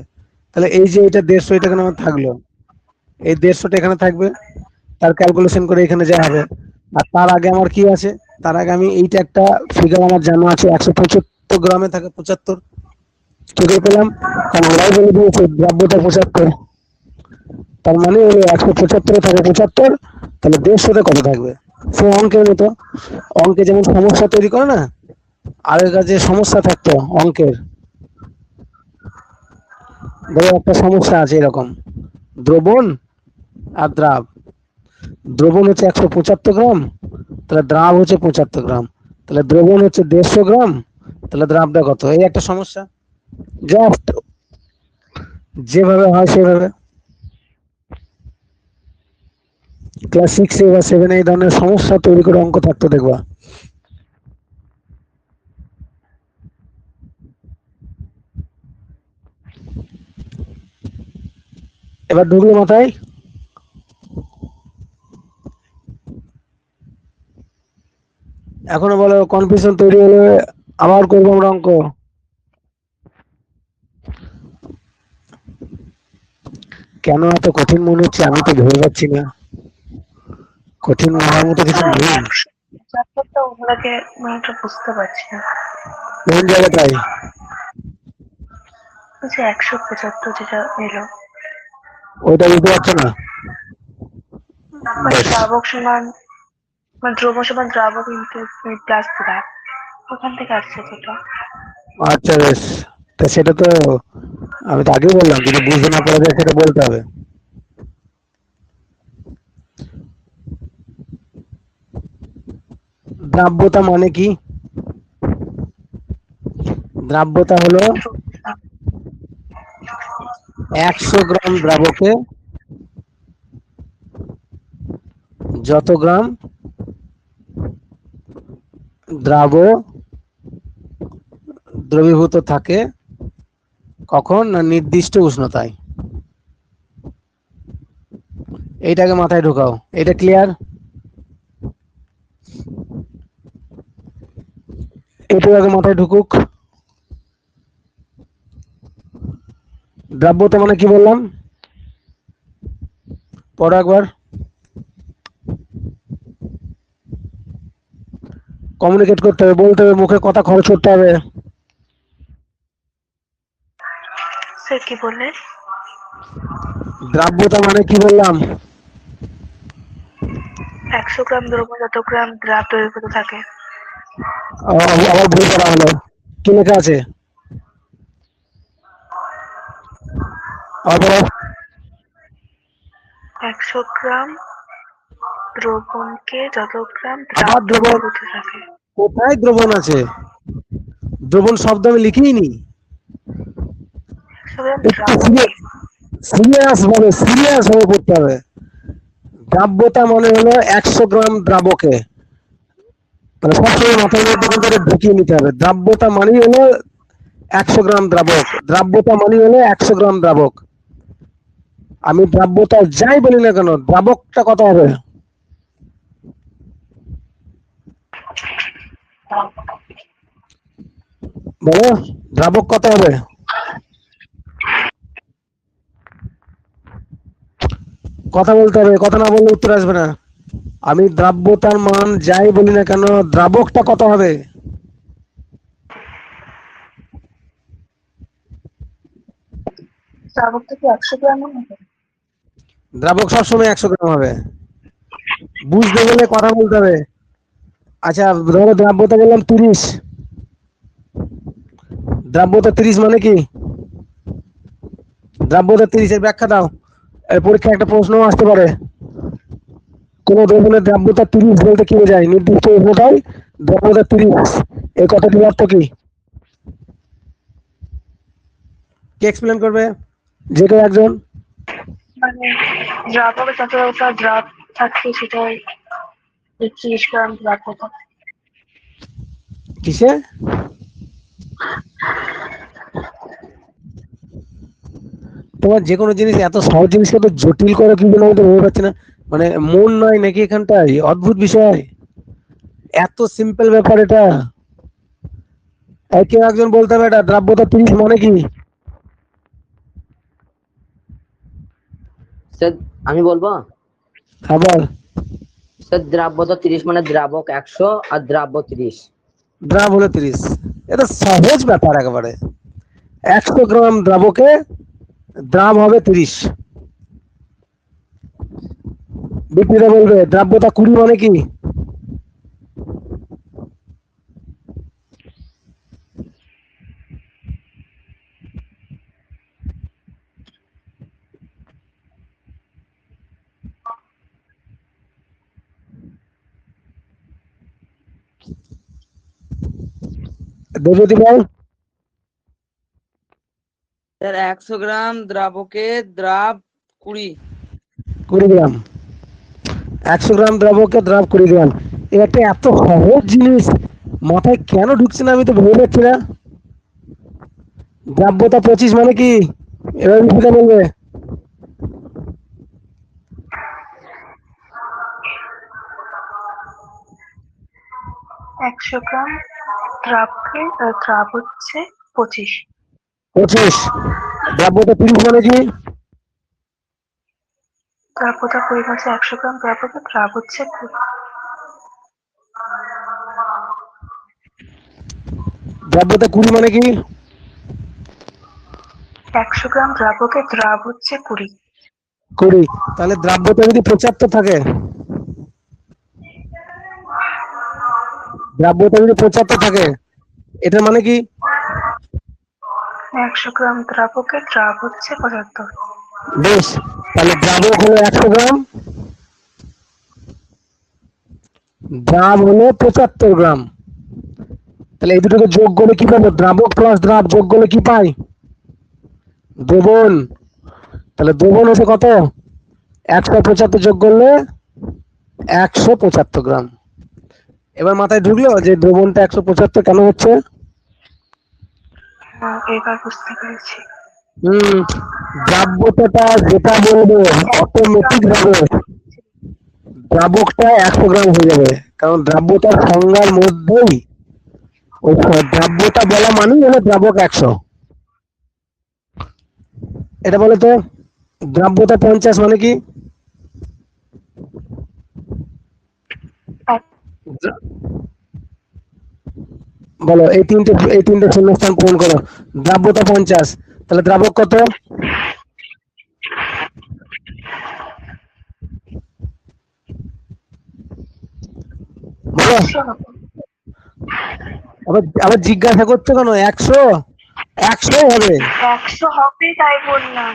তাহলে এই যে এটা 150, এটা এখানে আমার থাকলো, এই 150টা এখানে থাকবে, তার ক্যালকুলেশন করে এখানে যা হবে। আর তার আগে আমার কি আছে? তার আগে আমি এইটা একটা ফিগার আমার জানা আছে, 175 গ্রামে থাকে 75। কি করে পেলাম? কারণ ওরাই বলে দিয়েছে দ্রাব্যতা 75। তার মানে 175 থাকে 75, তাহলে 150তে কত থাকবে? সে অঙ্কের মতো, অঙ্কে যেমন সমস্যা তৈরি করে না, আগেকার যে সমস্যা থাকতো অঙ্কের, ধরো একটা সমস্যা আছে এরকম, দ্রবণ আর দ্রাব। দ্রবণ হচ্ছে 175 গ্রাম, তাহলে দ্রাব হচ্ছে 75 গ্রাম, তাহলে দ্রবণ হচ্ছে 150 গ্রাম, তাহলে দ্রাবটা কত? এই একটা সমস্যা, জাস্ট যেভাবে হয় সেভাবে। ক্লাস 6 বা 7 এই ধরনের সমস্যা তৈরি করে অঙ্ক থাকতো দেখবা। এবার ঢুকলো মাথায়? এখনো বলো কনফিউশন তৈরি হলে আবার করবো আমরা অঙ্ক। কেন এত কঠিন মনে হচ্ছে আমি তো ভেবে পাচ্ছি না, কঠিন মনে হওয়ার মতো কিছু নেই। ব্যাপারটা ওগুলাকে মানে একটা বুঝতে পারছি না। কোন জায়গাটায়? ওই যে 175 যেটা এলো, ওইটা বুঝতে পারছো না? মানে বেশ, দ্রাবক সমান মানে দ্রবণ সমান দ্রাবক ইনটু প্লাস দ্রাব, ওখান থেকে আসছে যেটা। আচ্ছা বেশ। তা সেটা তো আমি তো আগেই বললাম, যদি বুঝতে না পারা যায় সেটা বলতে হবে। দ্রাব্যতা মানে কি? দ্রাব্যতা হলো 100 গ্রাম দ্রাবকে যত গ্রাম দ্রাব দ্রবীভূত থাকে কখন না নির্দিষ্ট উষ্ণতায়। এইটাকে মাথায় ঢোকাও, এটা ক্লিয়ার? এটা আগে মাথায় ঢুকুক। দ্রাব্যতা মানে কি বললাম পড়ো একবার। কমিউনিকেট করতে হবে, বলতে হবে, মুখে কথা খরচ করতে হবে। স্যার কি বললেন? দ্রাব্যতা মানে কি বললাম? 100 গ্রাম দ্রবণ যত গ্রাম দ্রাব দ্রবীভূত থাকে। আবার ভুল করা হলো, কি লেখা আছে? আবার 100 গ্রাম দ্রবণকে যত গ্রাম দ্রাব আবার দ্রবণ? দ্রবীভূত থাকে। কোথায় দ্রবণ আছে? দ্রবণ শব্দ আমি লিখিনি। 100 গ্রাম একটু দ্রাবণকে। সিরিয়াস ভাবে পড়তে হবে। দ্রাব্যতা মানে হলো 100 গ্রাম দ্রাবকে, মানে সবসময় মাথার মধ্যে কিন্তু এটা ঢুকিয়ে নিতে হবে। দ্রাব্যতা মানে হলো 100 গ্রাম দ্রাবক, দ্রাব্যতা মানে হলো 100 গ্রাম দ্রাবক। আমি দ্রাব্যতা যাই বলি না কেন, দ্রাবকটা কত হবে বলো? দ্রাবক কত হবে? কথা বলতে হবে, কথা না বললে উত্তর আসবে না। আমি দ্রাব্যতার মান যাই বলি না কেন, দ্রাবকটা কত হবে? দ্রাবকটা কি 100 গ্রাম হবে? দ্রাবক সবসময় 100 গ্রাম হবে। বুঝতে গেলে কথা বলতে হবে। আচ্ছা ধরো দ্রাব্যতা বললাম 30, দ্রাব্যতা 30 মানে কি? দ্রাব্যতা 30 এর ব্যাখ্যা দাও। এই পরীক্ষায় একটা প্রশ্ন আসতে পারে। কোন দ্রবণের দ্রাব্যতা 30 বলতে কি বোঝায়? নির্দিষ্ট উষ্ণতায় দ্রাব্যতা 30। এই কথাটির অর্থ কি? কে এক্সপ্লেন করবে? যে কেউ একজন। মানে দ্রাবকে যতটা দ্রাব থাকে সেটাই 30 গ্রাম দ্রাব হতো। কিসে? তোমার যে কোনো জিনিস এত সহজ জিনিসকে তো জটিল করে কি বলে আমি তো ভেবে পাচ্ছি না। মানে মন নয় নাকি এখানটায়? অদ্ভুত বিষয়, এত সিম্পল ব্যাপার এটা। কেউ একজন বলতে হবে এটা দ্রাব্যতা 30 মানে কি? স্যার আমি বলবো। আবার স্যার দ্রাব্যতা 30 মানে দ্রাবক 100 আর দ্রাব্য 30। দ্রাব হলো 30। এটা সহজ ব্যাপার একেবারে। 100 গ্রাম দ্রাবকে দ্রাব হবে 30। বিক্রিটা বলবে দ্রাব্যতা 20 মানে কি? দেবজ্যোতি বল। স্যার 100 গ্রাম দ্রাবকে দ্রাব 20। 20 গ্রাম। 100 গ্রাম দ্রাবকে দ্রাব 20 গ্রাম। এটা এত সহজ জিনিস মাথায় কেন ঢুকছে না আমি তো ভেবে পাচ্ছি না। দ্রাব্যতা 25 মানে কি? এবার বিক্রিটা বলবে। 100 গ্রাম দ্রাবকে দ্রাব হচ্ছে 25। 25। দ্রাব্যতা 30 মানে কি? দ্রাব্যতা 20 হচ্ছে 100 গ্রাম দ্রাবকে দ্রাব হচ্ছে 20। দ্রাব্যতা 20 মানে কি? 100 গ্রাম দ্রাবকে দ্রাব হচ্ছে 20। 20। তাহলে দ্রাব্যতা যদি 75 থাকে, দ্রাব্যতা যদি 75 থাকে, এটা মানে কি? 100 গ্রাম দ্রাবকে দ্রাব হচ্ছে 75। বেশ, তাহলে দ্রাবক হলো 100 গ্রাম, দ্রাব হলো 75 গ্রাম। তাহলে এই দুটোকে যোগ করলে কি পাবো? দ্রাবক প্লাস দ্রাব যোগ করলে কি পাই? দ্রবণ। তাহলে দ্রবণ হচ্ছে কত? 175 যোগ করলে 175 গ্রাম। এবার মাথায় ঢুকলো যে দ্রবণটা 175 কেন হচ্ছে? এবার বুঝতে পেরেছি। হম। দ্রাব্যতাটা যেটা বলবো অটোমেটিক ভাবে দ্রাবকটা 100 গ্রাম হয়ে যাবে, কারণ দ্রাব্যতার সংজ্ঞার মধ্যেই ওই দ্রাব্যতা বলা মানেই হলো দ্রাবক 100। এটা বলে তো দ্রাব্যতা 50 মানে কি? বলো, এই তিনটে শূন্যস্থান পূরণ করো। দ্রাব্যতা 50, তাহলে দ্রাবক কত? বলো। 100 হবে। আবার আবার জিজ্ঞাসা করছো কেন? 100। 100 হবে। 100 হবে তাই বললাম।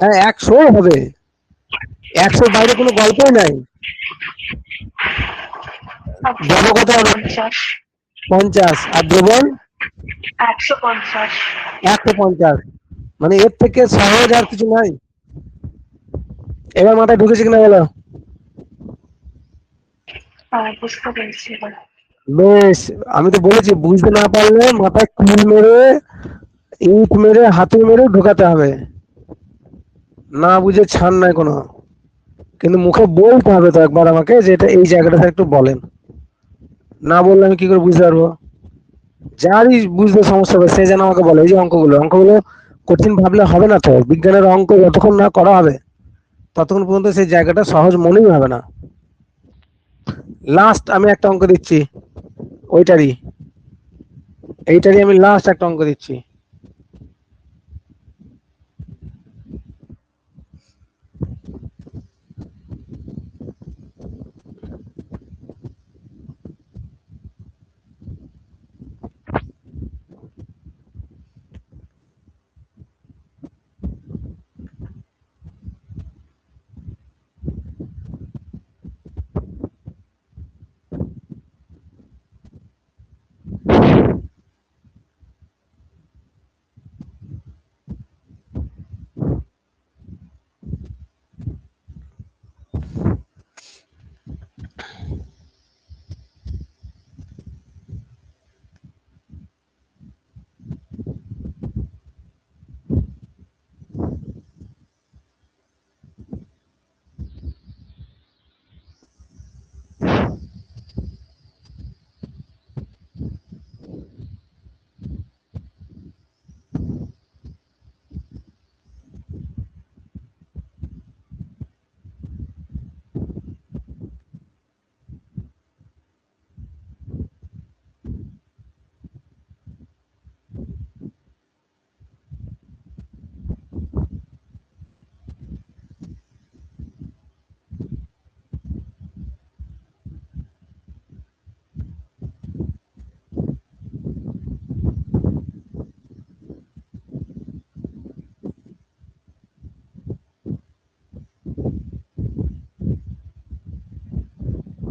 হ্যাঁ, 100 হবে। 100 বাইরে কোনো গল্পই নাই। আচ্ছা, দ্রাবক কত হবে? 50। 50। আর দ্রবণ 150। 150। মানে এর থেকে সহজ আর কিছু নাই। এবার মাথায় ঢুকেছে কিনা বলো? বুঝতে পেরেছি এবার। বেশ, আমি তো বলেছি বুঝতে না পারলে মাথায় কিল মেরে, ইট মেরে, হাতুড়ি মেরে ঢোকাতে হবে। না বুঝে ছাড় নাই কোনো। কিন্তু মুখে বলতে হবে তো একবার আমাকে যে এটা এই জায়গাটা একটু বলেন। না বললে আমি কি করে বুঝতে পারবো? যারই বুঝতে সমস্যা হবে সে যেন আমাকে বলে। এই যে অঙ্কগুলো কঠিন ভাবলে হবে না তো। বিজ্ঞানের অঙ্ক যতক্ষণ না করা হবে ততক্ষণ পর্যন্ত সেই জায়গাটা সহজ মনেই হবে না। লাস্ট আমি একটা অঙ্ক দিচ্ছি, ওইটারই এইটারই আমি লাস্ট একটা অঙ্ক দিচ্ছি।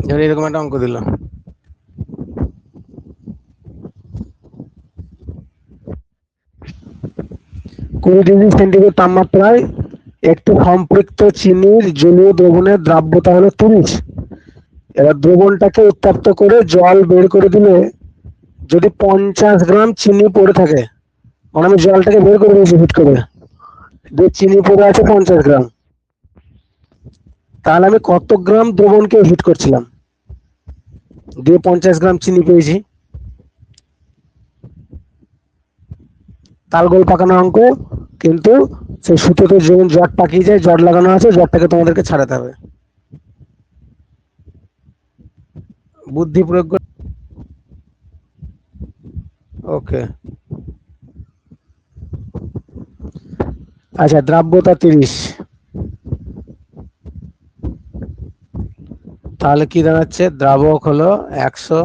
যেমন এরকম একটা অঙ্ক দিল, কুড়ি ডিগ্রি সেন্টিগ্রেড তাপমাত্রায় একটি সম্পৃক্ত চিনির জলীয় দ্রবণের দ্রাব্যতা হলো 30। এবার দ্রবণটাকে উত্তপ্ত করে জল বের করে দিলে যদি 50 গ্রাম চিনি পড়ে থাকে, মানে আমি জলটাকে বের করে দিয়েছি হিট করে, দিয়ে চিনি পড়ে আছে 50 গ্রাম, তাহলে আমি কত গ্রাম দ্রবণকে হিট করছিলাম, দিয়ে 50 গ্রাম চিনি পেয়েছি। তালগোল পাকানো অঙ্ক, কিন্তু সেই সুতোতে যেমন জট পাকিয়ে যায়, জট লাগানো আছে, জটটাকে তোমাদেরকে ছাড়াতে হবে, বুদ্ধি প্রয়োগ করে। ওকে, আচ্ছা, দ্রাব্যতা 30, তাহলে কি দাঁড়াচ্ছে, দ্রাবক হলো 100,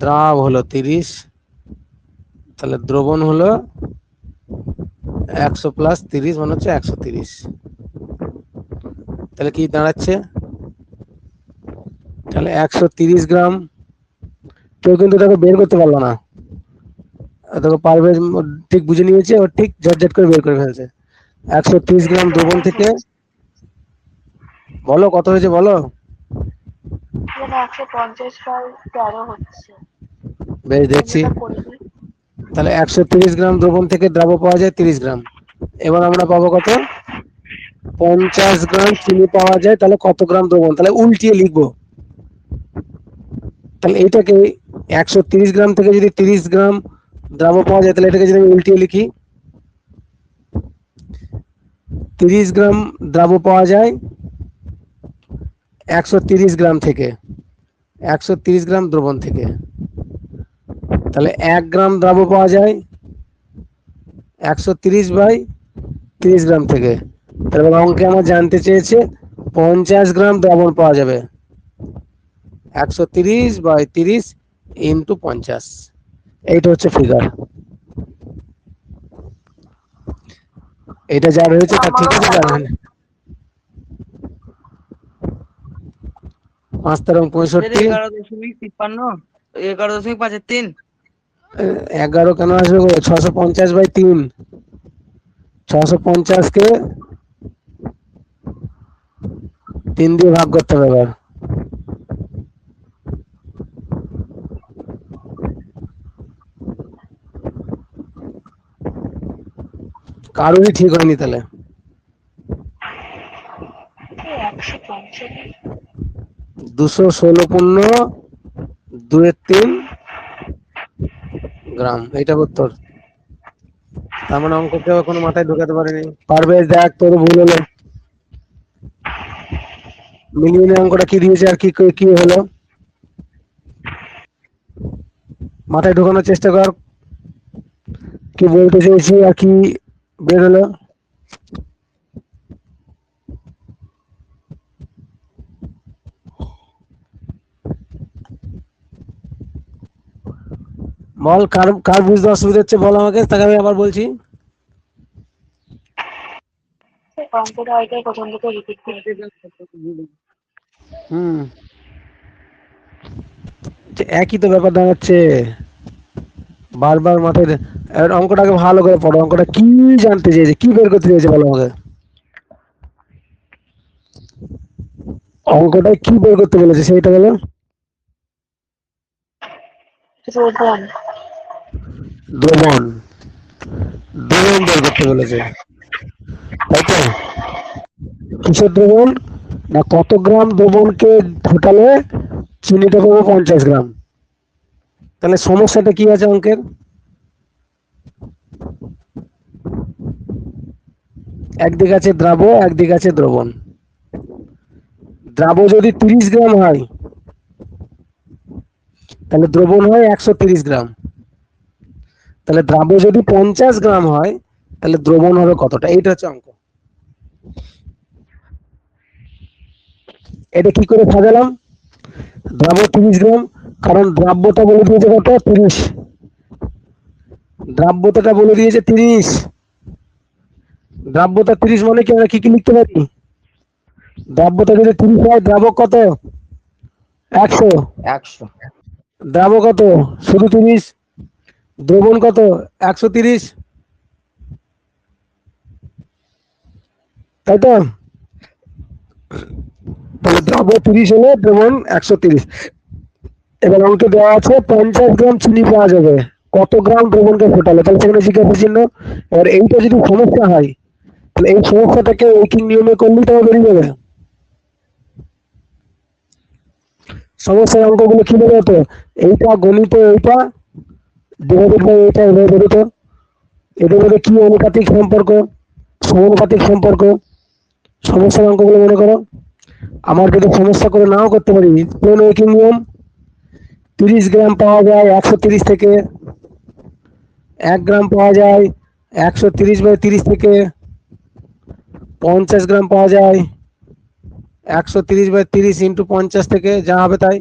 দ্রাব হলো 30, তাহলে দ্রবণ হলো 100 প্লাস 30 মানে হচ্ছে 130। তাহলে কি দাঁড়াচ্ছে, তাহলে 130 গ্রাম। কেউ কিন্তু তাকে বের করতে পারলো না, দেখো পারভেজ ঠিক বুঝে নিয়েছে, ও ঠিক ঝটঝট করে বের করে ফেলছে। 130 গ্রাম দ্রবণ থেকে, বলো কত হয়েছে বলো। এখানে 150/13 হচ্ছে। বেশ, দেখছি। চিনিটা করে দিই। তাহলে 130 গ্রাম দ্রবণ থেকে দ্রাব্য পাওয়া যায় 30 গ্রাম। এবার আমরা পাবো কত, 50 গ্রাম চিনি পাওয়া যায়, তাহলে কত গ্রাম দ্রবণ, তাহলে উল্টিয়ে লিখবো। তাহলে এইটাকে 130 গ্রাম থেকে যদি 30 গ্রাম দ্রাব্য পাওয়া যায়, তাহলে এটাকে যদি আমি উল্টিয়ে লিখি, 30 গ্রাম দ্রাব্য পাওয়া যায় 130 গ্রাম থেকে, 130 গ্রাম দ্রবণ থেকে, তাহলে 1 গ্রাম দ্রাব্য পাওয়া যায় 130/30 গ্রাম থেকে। তাহলে অঙ্কে আমার জানতে চেয়েছে 50 গ্রাম দ্রবণ পাওয়া যাবে, 130/30 ইন্টু 50, এইটা হচ্ছে ফিগার। এটা যার হয়েছে তার ঠিক আছে, যার হয়নি 5×65, 11.53, 11.53। 11 কেন আসবে, 650/3, 650 কে 3 দিয়ে ভাগ করতে হবে। এবার কারোরই ঠিক হয়নি, তাহলে 150। 216.2 গ্রাম, এইটা উত্তর। তার মানে অঙ্ক কেউ এখনো মাথায় ঢোকাতে পারেনি। পারভেজ দেখ, তোর ভুল হলো, মিলিয়ে অঙ্কটা কি দিয়েছে আর কি কি হলো, মাথায় ঢোকানোর চেষ্টা কর, কি বলতে চেয়েছি আর কি বের হলো। বল, কার কার বুঝতে অসুবিধা হচ্ছে বল আমাকে, তাকে আমি আবার বলছি। অঙ্কটা হয়তো প্রথম থেকে রিপিট করে। হুম, একই তো ব্যাপার দাঁড়াচ্ছে, বারবার মাথায় এবার অঙ্কটাকে ভালো করে পড়ো, অঙ্কটা কি জানতে চেয়েছে, কি বের করতে চেয়েছে বলো আমাকে, অঙ্কটা কি বের করতে বলেছে সেইটা বলো। দ্রবণ। দ্রবণ, দ্রবণ বের করতে বলেছে, তাই তো। কিসের দ্রবণ, না কত গ্রাম দ্রবণকে ফোটালে চিনিটা পাবো 50 গ্রাম। তাহলে সমস্যাটা কি আছে অঙ্কের, একদিক আছে দ্রাব, একদিক আছে দ্রবণ। দ্রাব যদি 30 গ্রাম হয়, তাহলে দ্রবণ হয় 130 গ্রাম। তাহলে দ্রাব যদি 50 গ্রাম হয়, তাহলে দ্রবণ হবে কতটা, এইটা হচ্ছে অঙ্ক। এটা কি করে সাজালাম, দ্রাব 30 গ্রাম, কারণ দ্রাব্যতা বলে দিয়েছে কত 30, দ্রাব্যতাটা বলে দিয়েছে 30, দ্রাব্যতা 30 মানে কি আমরা কি কি লিখতে পারি, দ্রাব্যতা যদি 30 হয়, দ্রাবক কত? 100। 100। দ্রাবক কত? শুধু 30। দ্রবণ কত? 130। তাই তো? তাহলে দ্রাব্য 30 হলে দ্রবণ 130। এবার অঙ্কে দেওয়া আছে 50 গ্রাম চিনি পাওয়া যাবে, কত গ্রাম দ্রবণকে ফোটালে? তাহলে সেখানে জিজ্ঞাসা চিহ্ন। এবার এইটা যদি সমস্যা হয়, তাহলে এই সমস্যাটাকে ঐকিক নিয়মে করলেই তো বেরিয়ে যাবে। সমস্যার অঙ্কগুলো কি বলে হতো? এইটা গণিত, এইটা ডিভাইডেড বাই এইটা, এভাবে বেরোতো। এদের মধ্যে কি অনুপাতিক সম্পর্ক, সমানুপাতিক সম্পর্ক। সমস্যার অঙ্কগুলো মনে করো। আমার যদি সমস্যা করে নাও করতে পারি, প্লেন ঐকিক নিয়ম। 30 গ্রাম পাওয়া যায় 130 থেকে, 1 গ্রাম পাওয়া যায় 130/30 থেকে, 50 গ্রাম পাওয়া যায় 130/30 ইন্টু 50 থেকে, যা হবে তাই।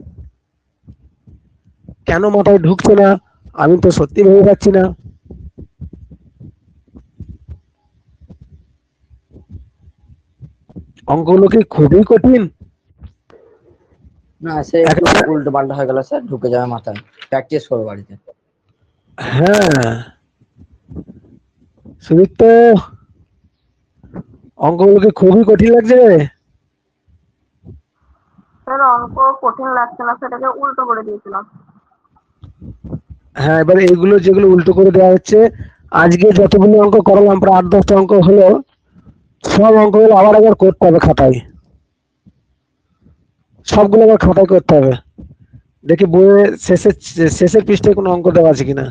কেন মাথায় ঢুকছে না? আমি তো সত্যি ভেবে পাচ্ছি না। অঙ্কগুলো কি খুবই কঠিন? না স্যার, একটু একটা, উল্টো পাল্টা হয়ে গেল স্যার, ঢুকে যাবে মাথায়। প্র্যাকটিস করবো বাড়িতে। হ্যাঁ, সুদীপ্ত, অঙ্কগুলো কি খুবই কঠিন লাগছে? স্যার অঙ্ক কঠিন লাগছে না, সেটাকে উল্টো করে দিয়েছিলাম। হ্যাঁ, এবার এইগুলো যেগুলো উল্টো করে দেওয়া হচ্ছে, আজকে যতগুলো অঙ্ক করালাম প্রায় 8-10টা অঙ্ক হলো, সব অঙ্কগুলো আবার আবার করতে হবে খাতায়। সবগুলো আবার খাতায় করতে হবে। দেখি বইয়ের শেষের পৃষ্ঠায় কোনো অঙ্ক দেওয়া আছে কিনা।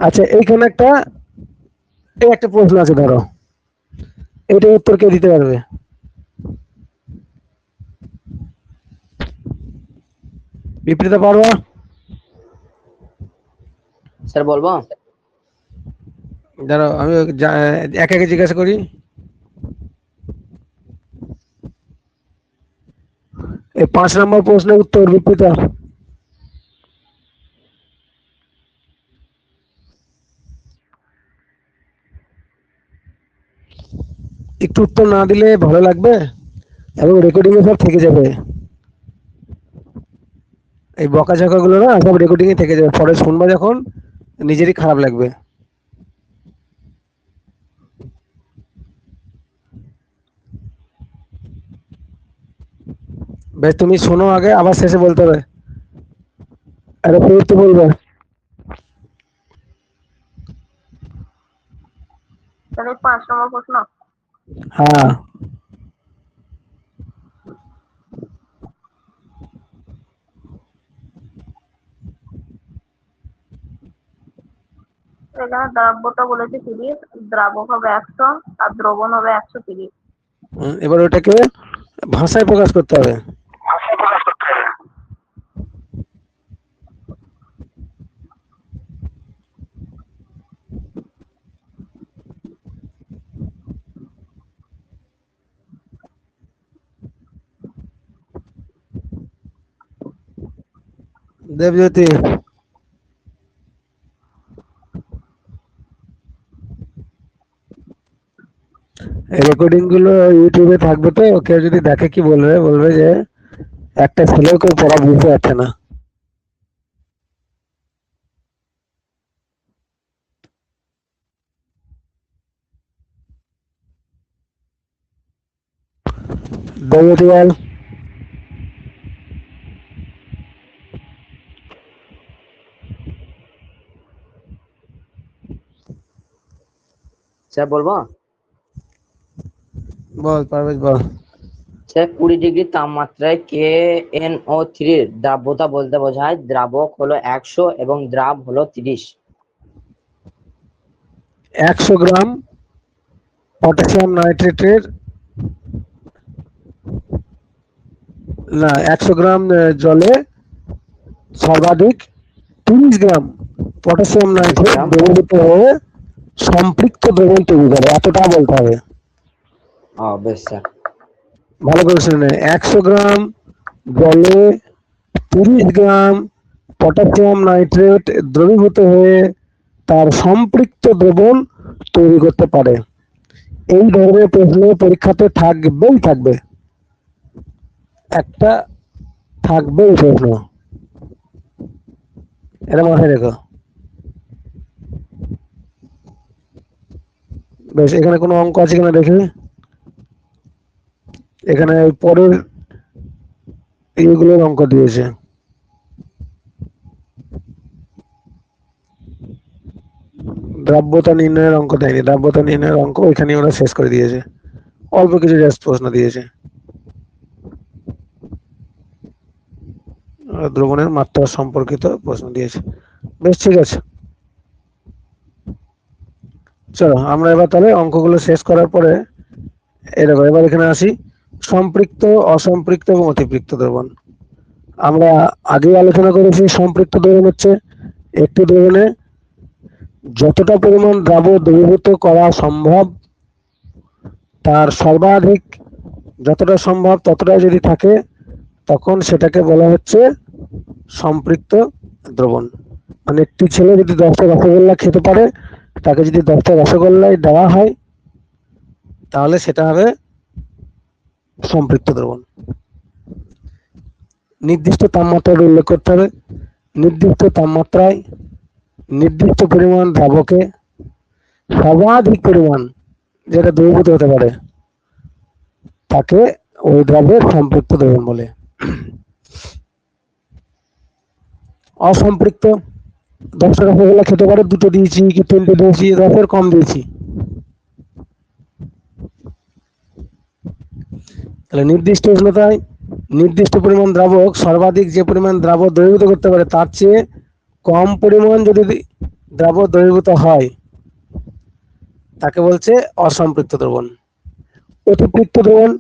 আচ্ছা, এইখানে একটা প্রশ্ন আছে, ধরো এটার উত্তর কে দিতে পারবে? বিপরীতে পারবা? স্যার বলবো? ধরো আমি একে একে জিজ্ঞাসা করি। এই 5 নম্বর প্রশ্নের উত্তর বিপরীত। একটু উত্তর না দিলে ভালো লাগবে, এবং রেকর্ডিং এ সব থেকে যাবে। এই বকাঝকা গুলো না সব রেকর্ডিং এ থেকে যাবে, পরে শুনবা যখন নিজেরই খারাপ লাগবে। বেশ, তুমি শোনো আগে, আবার শেষে বলতে হবে। আরে ফের তো বলবে। স্যার এই 5 নম্বর প্রশ্ন। হ্যাঁ, এখানে দ্রাব্যতা বলেছে 30, দ্রাবক হবে 100 আর দ্রবণ হবে 130। এবার ওটাকে ভাষায় প্রকাশ করতে হবে। দেবজ্যোতি, রেকর্ডিং গুলো ইউটিউবে থাকবে, তো কেউ যদি দেখে কি বলবে? বলবে যে একটা ছেলেও কেউ পড়া বুঝতে পারছে না। দেবজ্যোতি বল। স্যার বলবো? বল পারভেজ, বল। স্যার 20 ডিগ্রি তাপমাত্রায় KNO3 এর দ্রাব্যতা বলতে বোঝায় দ্রাবক হলো 100 এবং দ্রাব হলো 30। 100 গ্রাম পটাশিয়াম নাইট্রেটের, না 100 গ্রাম জলে সর্বাধিক 30 গ্রাম পটাশিয়াম নাইট্রেট গ্রাম। দ্রবীভূত হয়ে সম্পৃক্ত দ্রবণ তৈরি করে, এতটা বলতে হবে। বেশ স্যার। ভালো করে শুনে, 100 গ্রাম জলে 30 গ্রাম পটাশিয়াম নাইট্রেট দ্রবীভূত হয়ে তার সম্পৃক্ত দ্রবণ তৈরি করতে পারে। এই ধরনের প্রশ্ন পরীক্ষাতে থাকবে, একটা থাকবেই প্রশ্ন, এটা মাথায় রেখো। বেশ, এখানে কোনো অঙ্ক আছে কিনা দেখি। এখানে পরের এইগুলোর অঙ্ক দিয়েছে। দ্রাব্যতা নির্ণয়ের অঙ্ক দেয়নি, দ্রাব্যতা নির্ণয়ের অঙ্ক ওইখানে ওরা শেষ করে দিয়েছে, অল্প কিছু জাস্ট প্রশ্ন দিয়েছে। দ্রবণের মাত্রা সম্পর্কিত প্রশ্ন দিয়েছে। বেশ, ঠিক আছে, চলো আমরা এবার তাহলে অঙ্কগুলো শেষ করার পরে এরকম এবার এখানে আসি। সম্পৃক্ত, অসম্পৃক্ত এবং অতিপৃক্ত দ্রবণ। আমরা আগে আলোচনা করেছি সম্পৃক্ত দ্রবণ হচ্ছে একটি দ্রবণে যতটা পরিমাণ দ্রাবক দ্রবীভূত করা সম্ভব তার সর্বাধিক যতটা সম্ভব ততটা যদি থাকে তখন সেটাকে বলা হচ্ছে সম্পৃক্ত দ্রবণ। মানে একটি ছেলে যদি 10টা রসগোল্লা খেতে পারে, তাকে যদি 10টা রসগোল্লাই দেওয়া হয় তাহলে সেটা হবে সম্পৃক্ত দ্রবণ। নির্দিষ্ট তাপমাত্রার উল্লেখ করতে হবে। নির্দিষ্ট তাপমাত্রায় নির্দিষ্ট পরিমাণ দ্রাবকে সর্বাধিক পরিমাণ যেটা দ্রবীভূত হতে পারে তাকে ওই দ্রব্যের সম্পৃক্ত দ্রবণ বলে। অসম্পৃক্ত, 10টা রসগোল্লা খেতে পারে, 2টো দিয়েছি কি 3টে দিয়েছি, 10-এর কম দিয়েছি, তাহলে নির্দিষ্ট উষ্ণতায় নির্দিষ্ট পরিমাণ দ্রাবক সর্বাধিক যে পরিমাণ দ্রাবক দ্রবীভূত করতে পারে তার চেয়ে কম পরিমাণ যদি দ্রাবক দ্রবীভূত হয় তাকে বলছে অসম্পৃক্ত দ্রবণ। অতিপৃক্ত দ্রবণ,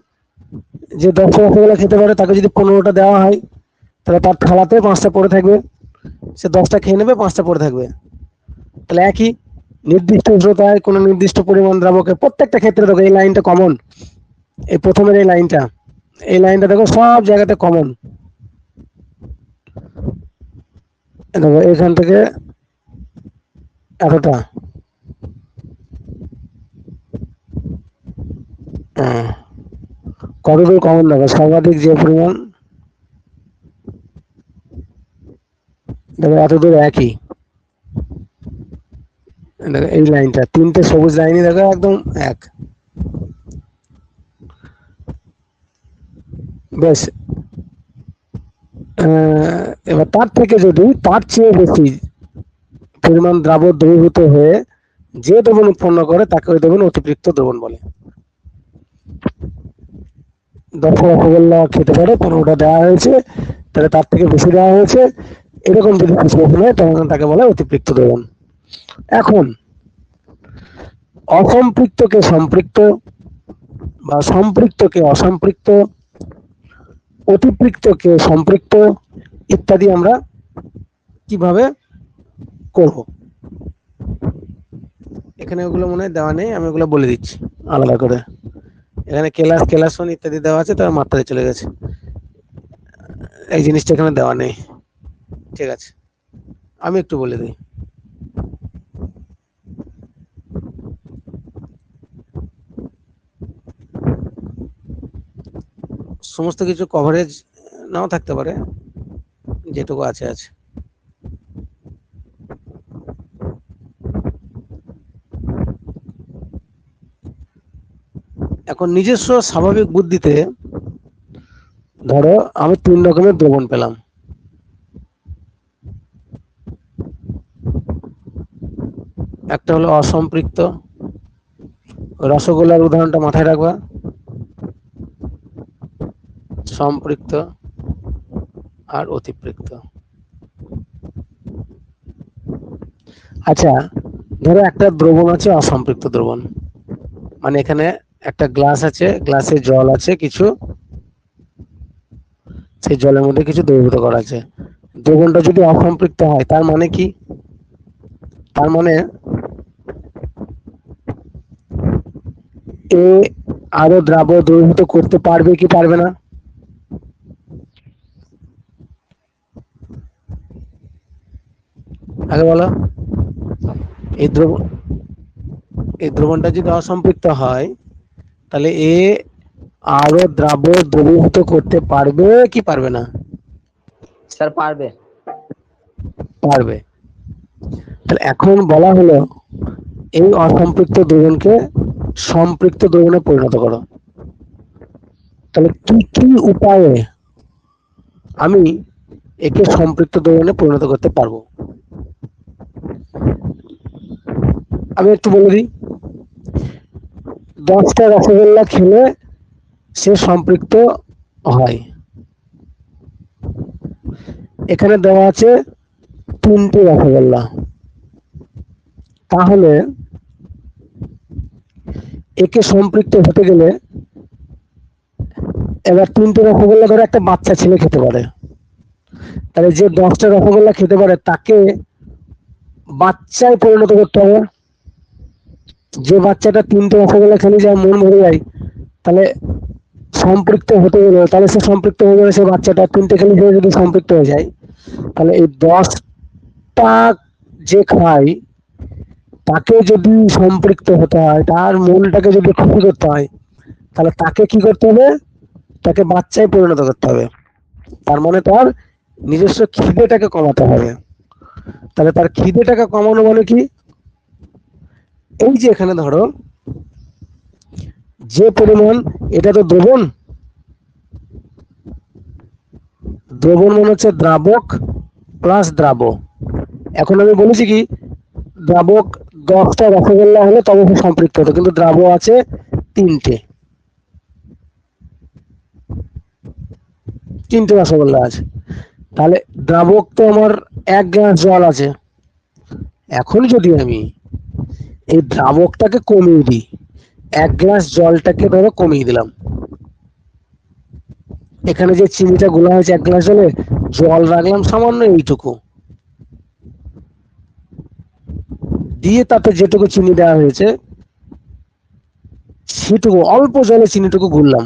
যে 10টা রসগোল্লা খেতে পারে তাকে যদি 15টা দেওয়া হয় তাহলে তার থালাতে 5টা পড়ে থাকবে, সে 10টা খেয়ে নেবে, 5টা পড়ে থাকবে। তাহলে একই নির্দিষ্ট উষ্ণতায় কোনো নির্দিষ্ট পরিমাণ দ্রাবকে প্রত্যেকটা ক্ষেত্রে দেখো এই লাইনটা কমন, এই প্রথমের এই লাইনটা দেখো সব জায়গাতে কমন। দেখো এখান থেকে এতটা, কতদূর কমন দেখো, সর্বাধিক যে পরিমাণ দেখো এতদূর একই। দেখো এই লাইনটা 3টে সবুজ লাইনই দেখো একদম এক। বেশ, এবার তার থেকে যদি তার চেয়ে বেশি পরিমাণ দ্রাবক দ্রবীভূত হয়ে যে দ্রবণ উৎপন্ন করে তাকে ওই দ্রবণ অতিপৃক্ত দ্রবণ বলে। 10টা রসগোল্লা খেতে পারে, 15টা দেওয়া হয়েছে, তাহলে তার থেকে বেশি দেওয়া হয়েছে, এরকম যদি সিচুয়েশন হয় তখন তাকে বলে অতিপৃক্ত দ্রবণ। এখন অসম্পৃক্তকে সম্পৃক্ত বা সম্পৃক্তকে অসম্পৃক্ত, অতিপৃক্তকে সম্পৃক্ত ইত্যাদি আমরা কিভাবে করব, এখানে ওগুলো মনে হয় দেওয়া নেই, আমি ওগুলো বলে দিচ্ছি আলাদা করে। এখানে কেলাসন ইত্যাদি দেওয়া আছে, তার মাত্রায় চলে গেছে, এই জিনিসটা এখানে দেওয়া নেই। ঠিক আছে, আমি একটু বলে দিই। সমস্ত কিছু কভারেজ নাও থাকতে পারে, যেটুকু আছে আছে। এখন নিজস্ব স্বাভাবিক বুদ্ধিতে ধরো আমি 3 রকমের দ্রবণ পেলাম। একটা হলো অসম্পৃক্ত, রসগোল্লার উদাহরণটা মাথায় রাখবা, সম্পৃক্ত আর অতিপৃক্ত। আচ্ছা, ধরো একটা দ্রবণ আছে অসম্পৃক্ত দ্রবণ, মানে এখানে একটা গ্লাস আছে, গ্লাসে জল আছে কিছু, সেই জলের মধ্যে কিছু দ্রবীভূত করা আছে। দ্রবণটা যদি অসম্পৃক্ত হয় তার মানে কি, তার মানে এ আরো দ্রাবক দ্রবীভূত করতে পারবে কি পারবে না? আগে বলো। এই দ্রবণটা যদি অসম্পৃক্ত হয় তাহলে এ আরো দ্রবীভূত করতে পারবে কি পারবে না? স্যার পারবে। পারবে। তাহলে এখন বলা হলো এই অসম্পৃক্ত দ্রবণকে সম্পৃক্ত দ্রবণে পরিণত করো। তাহলে কি কি উপায়ে আমি একে সম্পৃক্ত দ্রবণে পরিণত করতে পারবো? আমি একটু বলে দিই। 10টা রসগোল্লা খেলে সে সম্পৃক্ত হয়। এখানে দেওয়া আছে 3টে রসগোল্লা, তাহলে একে সম্পৃক্ত হতে গেলে এবার 3টে রসগোল্লা ধরে একটা বাচ্চা ছেলে খেতে পারে, তাহলে যে 10টা রসগোল্লা খেতে পারে তাকে বাচ্চায় পরিণত করতে হবে। যে বাচ্চাটা 3টে রসগোল্লা খেলে যায় মন ভরে যায়, তাহলে সম্পৃক্ত হতে গেলে তাহলে সে সম্পৃক্ত হয়ে যাবে। সে বাচ্চাটা 3টে খেলে সে যদি সম্পৃক্ত হয়ে যায়, তাহলে এই 10টা যে খায় তাকে যদি সম্পৃক্ত হতে হয়, তার মনটাকে যদি খুশি করতে হয়, তাহলে তাকে কি করতে হবে? তাকে বাচ্চায় পরিণত করতে হবে। তার মানে তার নিজস্ব খিদেটাকে কমাতে হবে। তাহলে তার খিদেটাকে কমানো মানে কি? এই যে এখানে ধরো যে পরিমাণ, এটা তো দ্রবণ, দ্রবণ মনে হচ্ছে দ্রাবক প্লাস দ্রাব। এখন আমি বলেছি কি দ্রাবক 10টা রসগোল্লা হলে তবে সে সম্পৃক্ত হতো, কিন্তু দ্রাব আছে 3টে রসগোল্লা আছে। তাহলে দ্রাবক তো আমার 1 গ্লাস জল আছে। এখন যদি আমি এই দ্রাবকটাকে কমিয়ে দিই, 1 গ্লাস জলটাকে ধরো কমিয়ে দিলাম, এখানে যে চিনিটা গোলা হয়েছে 1 গ্লাস জলে, জল রাখলাম সামান্য এইটুকু, দিয়ে তাতে যেটুকু চিনি দেওয়া হয়েছে সেটুকু অল্প জলে চিনিটুকু গুললাম,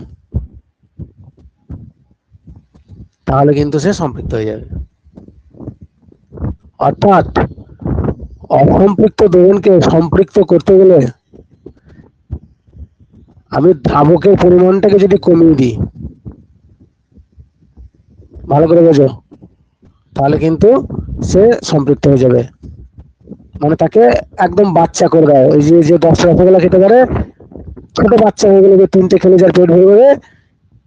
তাহলে কিন্তু সে সম্পৃক্ত হয়ে যাবে। অর্থাৎ অসম্পৃক্ত দ্রবণকে সম্পৃক্ত করতে গেলে আমি দ্রাবকের পরিমাণটাকে যদি কমিয়ে দিই, ভালো করে বোঝো, তাহলে কিন্তু সে সম্পৃক্ত হয়ে যাবে। মানে তাকে একদম বাচ্চা করে দাও। ওই যে 10টা রসগোল্লা খেতে পারে, ছোট বাচ্চা হয়ে গেলে যে 3টে খেলে যার পেট ভরে যাবে,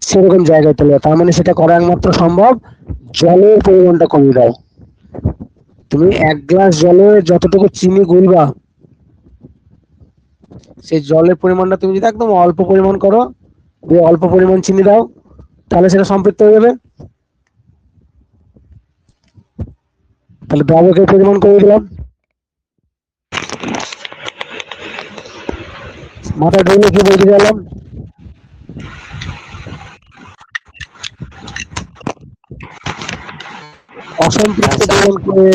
সেরকম জায়গায় চলে। তার মানে সেটা করা একমাত্র সম্ভব জলের পরিমাণটা কমিয়ে দাও। তুমি 1 গ্লাস জলে যতটুকু চিনি গুলবা, সেই জলের পরিমাণটা তুমি যদি একদম অল্প পরিমাণ করো, দিয়ে অল্প পরিমাণ চিনি দাও, তাহলে সেটা সম্পৃক্ত হয়ে যাবে। তাহলে দ্রাবকের পরিমাণ কমিয়ে দিলাম। মাথায় ঢুকলে কি বলতে গেলাম? অসম্পৃক্ত দ্রবণকে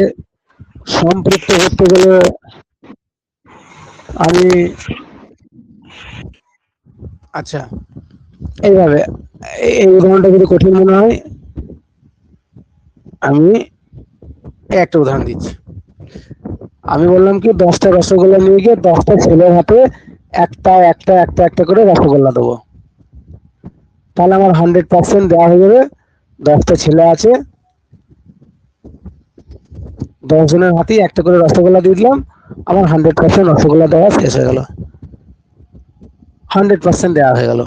সম্পৃক্ত করতে গেলে আমি আচ্ছা এইভাবে, এই উদাহরণটা যদি কঠিন মনে হয় আমি একটা উদাহরণ দিচ্ছি। আমি বললাম কি 10টা রসগোল্লা নিয়ে গিয়ে 10টা ছেলের হাতে একটা একটা একটা একটা করে রসগোল্লা দেবো, তাহলে আমার 100% দেওয়া হয়ে যাবে। 10টা ছেলে আছে, 10 জনের হাতেই একটা করে রসগোল্লা দিয়ে দিলাম, আমার 100% রসগোল্লা দেওয়া শেষ হয়ে গেল, 100% দেওয়া হয়ে গেল,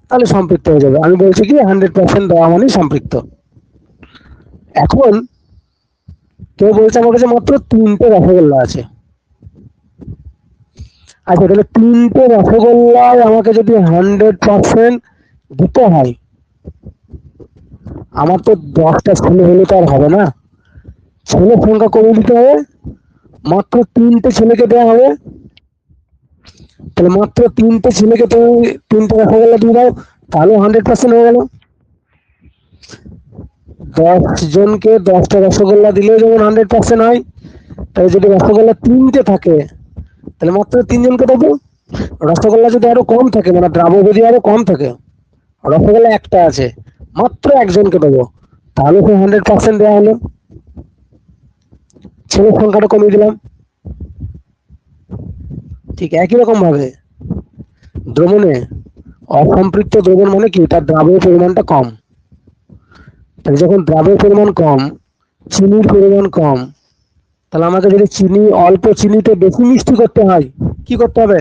তাহলে সম্পৃক্ত হয়ে যাবে। আমি বলছি কি 100% দেওয়া মানে সম্পৃক্ত। এখন কেউ বলছে আমার কাছে মাত্র 3টে রসগোল্লা আছে। আচ্ছা, তাহলে 3টে রসগোল্লায় আমাকে যদি 100% দিতে হয়, আমার তো 10টা ছেলে হলে তো আর হবে না, ছেলের সংখ্যা কমিয়ে দিতে হবে, মাত্র 3টে ছেলেকে দেওয়া হবে। তাহলে মাত্র 3টে ছেলেকে তুমি 3টে রসগোল্লা দিয়ে দাও, তাহলে 100% হয়ে গেল। 10 জনকে 10টা রসগোল্লা দিলেও যেমন 100% হয়, তাই যদি রসগোল্লা 3টে থাকে তাহলে মাত্র 3 জনকে দেবো। রসগোল্লা যদি আরো কম থাকে, মানে দ্রাবক যদি আরো কম থাকে, রসগোল্লা একটা আছে, মাত্র 1 জনকে দেবো, তাহলে তো 100% দেওয়া হলো, ছেলের সংখ্যাটা কমিয়ে দিলাম। ঠিক একই রকম ভাবে দ্রবণে অসম্পৃক্ত দ্রবণ মানে কি, তার দ্রাবক পরিমাণটা কম। তাহলে যখন দ্রাবক পরিমাণ কম, চিনির পরিমাণ কম, তাহলে আমাকে যদি চিনি অল্প চিনিতে বেশি মিষ্টি করতে হয়, কি করতে হবে?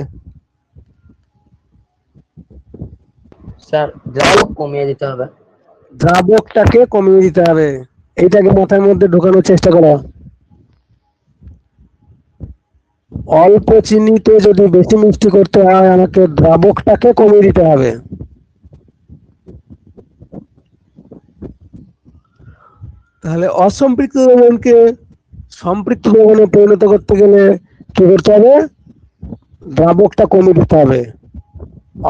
স্যার দ্রাবক কমিয়ে দিতে হবে। দ্রাবকটাকে কমিয়ে দিতে হবে। এইটাকে মাথার মধ্যে ঢোকানোর চেষ্টা করো। অল্প চিনিতে যদি বেশি মিষ্টি করতে হয়, আমাকে দ্রাবকটাকে কমিয়ে দিতে হবে। তাহলে অসম্পৃক্ত দ্রবণকে সম্পৃক্ত দ্রবণে পরিণত করতে গেলে কি করতে হবে? দ্রাবকটা কমিয়ে দিতে হবে।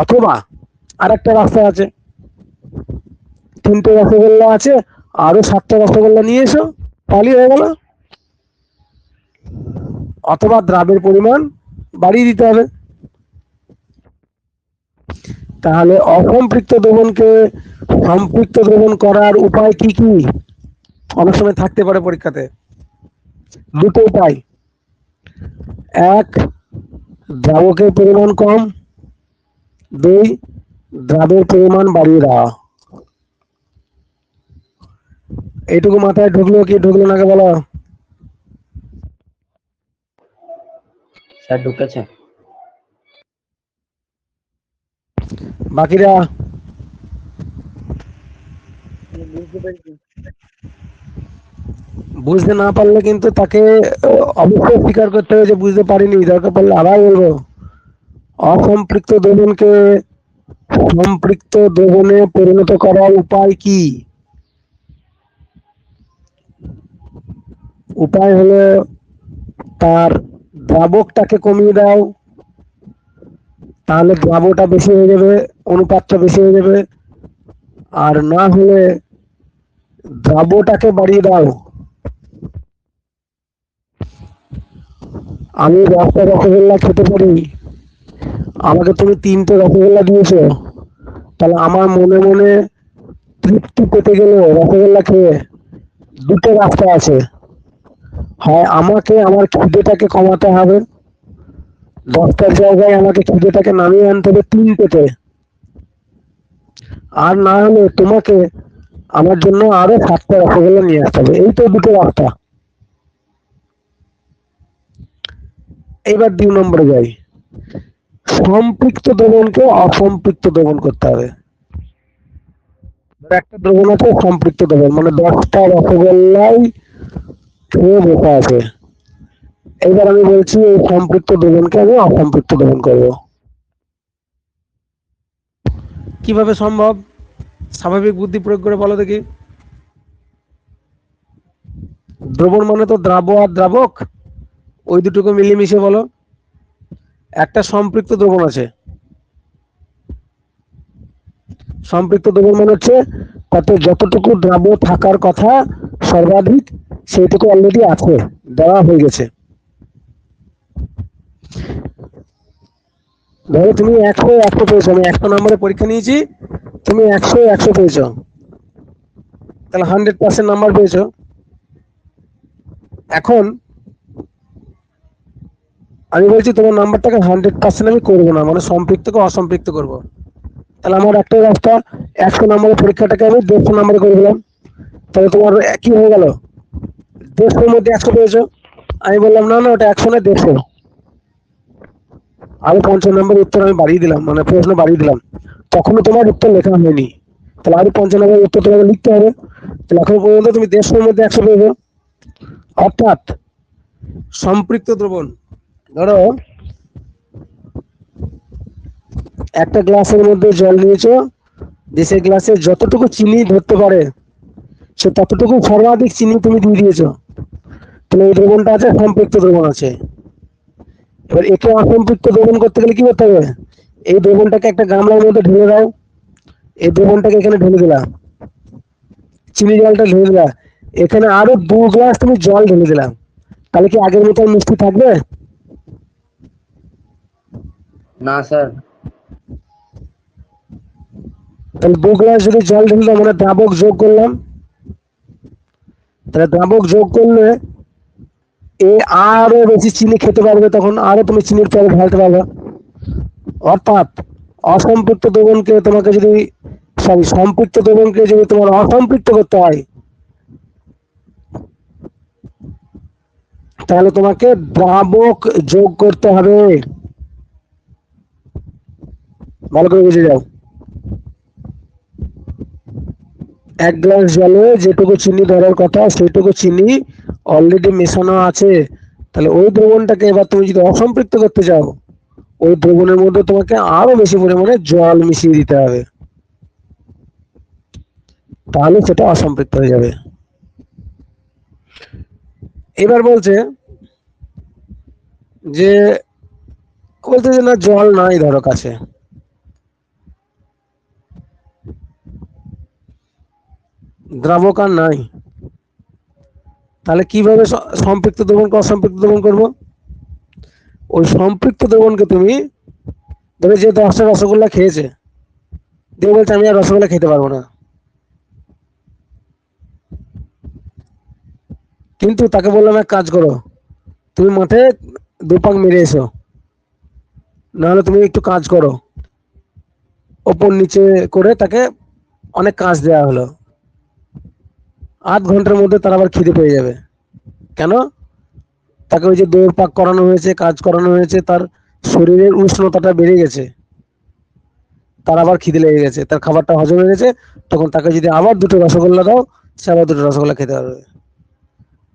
অথবা আরেকটা রাস্তা আছে, 3টে রসগোল্লা আছে, আরো 7টা রসগোল্লা নিয়ে এসো, তাহলেই হয়ে গেল। অথবা দ্রাবের পরিমাণ বাড়িয়ে দিতে হবে। তাহলে অসম্পৃক্ত দ্রবণকে সম্পৃক্ত দ্রবণ করার উপায় কি কি? অনেক সময় থাকতে পারে পরীক্ষাতে। দুটো উপায়, এক দ্রাবকের পরিমাণ কম, 2 দ্রাবের পরিমাণ বাড়িয়ে দেওয়া। এইটুকু মাথায় ঢুকলো কি ঢুকলো নাকি বলো? স্যার ঢুকেছে। বাকিরা বুঝতে পেরেছি। বুঝতে না পারলে কিন্তু তাকে অবশ্যই স্বীকার করতে হবে যে বুঝতে পারিনি। দরকার পড়লে আবার বলবো, অসম্পৃক্ত দ্রবণকে সম্পৃক্ত দ্রবণে পরিণত করার উপায় কি? উপায় হলো তার দ্রাবকটাকে কমিয়ে দাও, তাহলে দ্রাবকটা বেশি হয়ে যাবে, অনুপাতটা বেশি হয়ে যাবে। আর না হলে দ্রাবকটাকে বাড়িয়ে দাও। আমি 10টা রসগোল্লা খেতে পারি, আমাকে তুমি 3টে রসগোল্লা দিয়েছো, তাহলে আমার মনে মনে তৃপ্তি পেতে গেলে রসগোল্লা খেয়ে দুটো রাস্তা আছে। হয় আমাকে আমার খিদেটাকে কমাতে হবে, 10টার জায়গায় আমাকে খিদেটাকে নামিয়ে আনতে হবে 3টেতে। আর না হলে তোমাকে আমার জন্য আরো 7টা রসগোল্লা নিয়ে আসতে হবে। এই তো দুটো রাস্তা। এবার 2 নম্বরে যাই, সম্পৃক্ত দ্রবণকে অসম্পৃক্ত দ্রবণ করতে হবে। একটা দ্রবণ আছে সম্পৃক্ত দ্রবণ, মানে 10টা রসগোল্লাই খেয়ে বসে আছে। এবার আমি বলছি এই সম্পৃক্ত দ্রবণকে আমি অসম্পৃক্ত দ্রবণ করবো। কিভাবে সম্ভব? স্বাভাবিক বুদ্ধি প্রয়োগ করে বলো দেখি। দ্রবণ মানে তো দ্রাব আর দ্রাবক, ওই দুটোকে মিলেমিশে বলো। একটা সম্পৃক্ত দ্রবণ আছে, সম্পৃক্ত দ্রবণ মানে হচ্ছে তাতে যতটুকু দ্রাব থাকার কথা সর্বাধিক সেইটুকু অলরেডি আছে, দেওয়া হয়ে গেছে। ধরো তুমি 100 পেয়েছো, আমি 100 নম্বরে পরীক্ষা নিয়েছি, তুমি 100 পেয়েছো, তাহলে 100% নাম্বার পেয়েছো। এখন আমি বলছি তোমার নাম্বারটাকে 100% আমি করবো না, মানে সম্পৃক্তকে অসম্পৃক্ত করবো। তাহলে আমার একটাই রাস্তা, 100 নম্বরের পরীক্ষাটাকে আমি 150 নম্বরে করে দিলাম। তাহলে তোমার কি হয়ে গেল? 150-এর মধ্যে 100 পেয়েছো। আমি বললাম না না, ওটা 100 না, 150। আরো 50 নম্বর উত্তর আমি বাড়িয়ে দিলাম, মানে প্রশ্ন বাড়িয়ে দিলাম। তখনও তোমার উত্তর লেখা হয়নি, তাহলে আরো 50 নম্বর উত্তর তোমাকে লিখতে হবে। তাহলে এখন পর্যন্ত তুমি 150-এর মধ্যে 100 পেয়েছো। অর্থাৎ সম্পৃক্ত দ্রবণ, ধরো একটা গ্লাসের মধ্যে জল নিয়েছো, যে সেই গ্লাসে যতটুকু চিনি ধরতে পারে সে ততটুকু সর্বাধিক চিনি তুমি দিয়ে দিয়েছো। তাহলে এই দ্রবণটা আছে সম্পৃক্ত দ্রবণ আছে। এবার একে অসম্পৃক্ত দ্রবণ করতে গেলে কি করতে হবে? এই দ্রবণটাকে একটা গামলার মধ্যে ঢেলে দাও, এই দ্রবণটাকে এখানে ঢেলে দিলাম, চিনি জলটা ঢেলে দিলাম, এখানে আরো 2 গ্লাস তুমি জল ঢেলে দিলাম, তাহলে কি আগের মতো মিষ্টি থাকবে? না স্যার। তাহলে 2 গ্লাস যদি জল ঢেলে দাও মানে দ্রাবক যোগ করলাম, তাহলে দ্রাবক যোগ করলে এ আরো বেশি চিনি খেতে পারবে, তখন আরো তুমি চিনির পরে ঢালতে পারবে। অর্থাৎ অসম্পৃক্ত দ্রবণকে তোমাকে যদি, সরি, সম্পৃক্ত দ্রবণকে যদি তোমার অসম্পৃক্ত করতে হয়, তাহলে তোমাকে দ্রাবক যোগ করতে হবে। ভালো করে বুঝে যাও। 1 গ্লাস জলে যেটুকু চিনি ধরার কথা সেইটুকু চিনি অলরেডি মেশানো আছে। তাহলে ওই দ্রবণটাকে এবার তুমি যদি অসম্পৃক্ত করতে চাও, ওই দ্রবণের মধ্যে তোমাকে আরো বেশি পরিমাণে জল মিশিয়ে দিতে হবে, তাহলে সেটা অসম্পৃক্ত হয়ে যাবে। এবার বলছে যে, না জল নাই ধরো কাছে, দ্রাবক আর নাই, তাহলে কিভাবে সম্পৃক্ত দ্রবণকে অসম্পৃক্ত দ্রবণ করবো? ওই সম্পৃক্ত দ্রবণকে তুমি ধরো যে 10টা রসগোল্লা খেয়েছে, দিয়ে বলছে আমি আর রসগোল্লা খেতে পারবো না, কিন্তু তাকে বললাম এক কাজ করো, তুমি মাঠে 2 পাক মেরে এসো, নাহলে তুমি একটু কাজ করো। ওপর নিচে করে তাকে অনেক কাজ দেওয়া হলো, আধ ঘন্টার মধ্যে তার আবার খিদে পেয়ে যাবে। কেন? তাকে ওই যে দৌড় পাক করানো হয়েছে, কাজ করানো হয়েছে, তার শরীরের উষ্ণতাটা বেড়ে গেছে, তার আবার খিদে লেগে গেছে, তার খাবারটা হজম হয়ে গেছে, তখন তাকে যদি আবার 2টো রসগোল্লা দাও, সে আবার 2টো রসগোল্লা খেতে পারবে।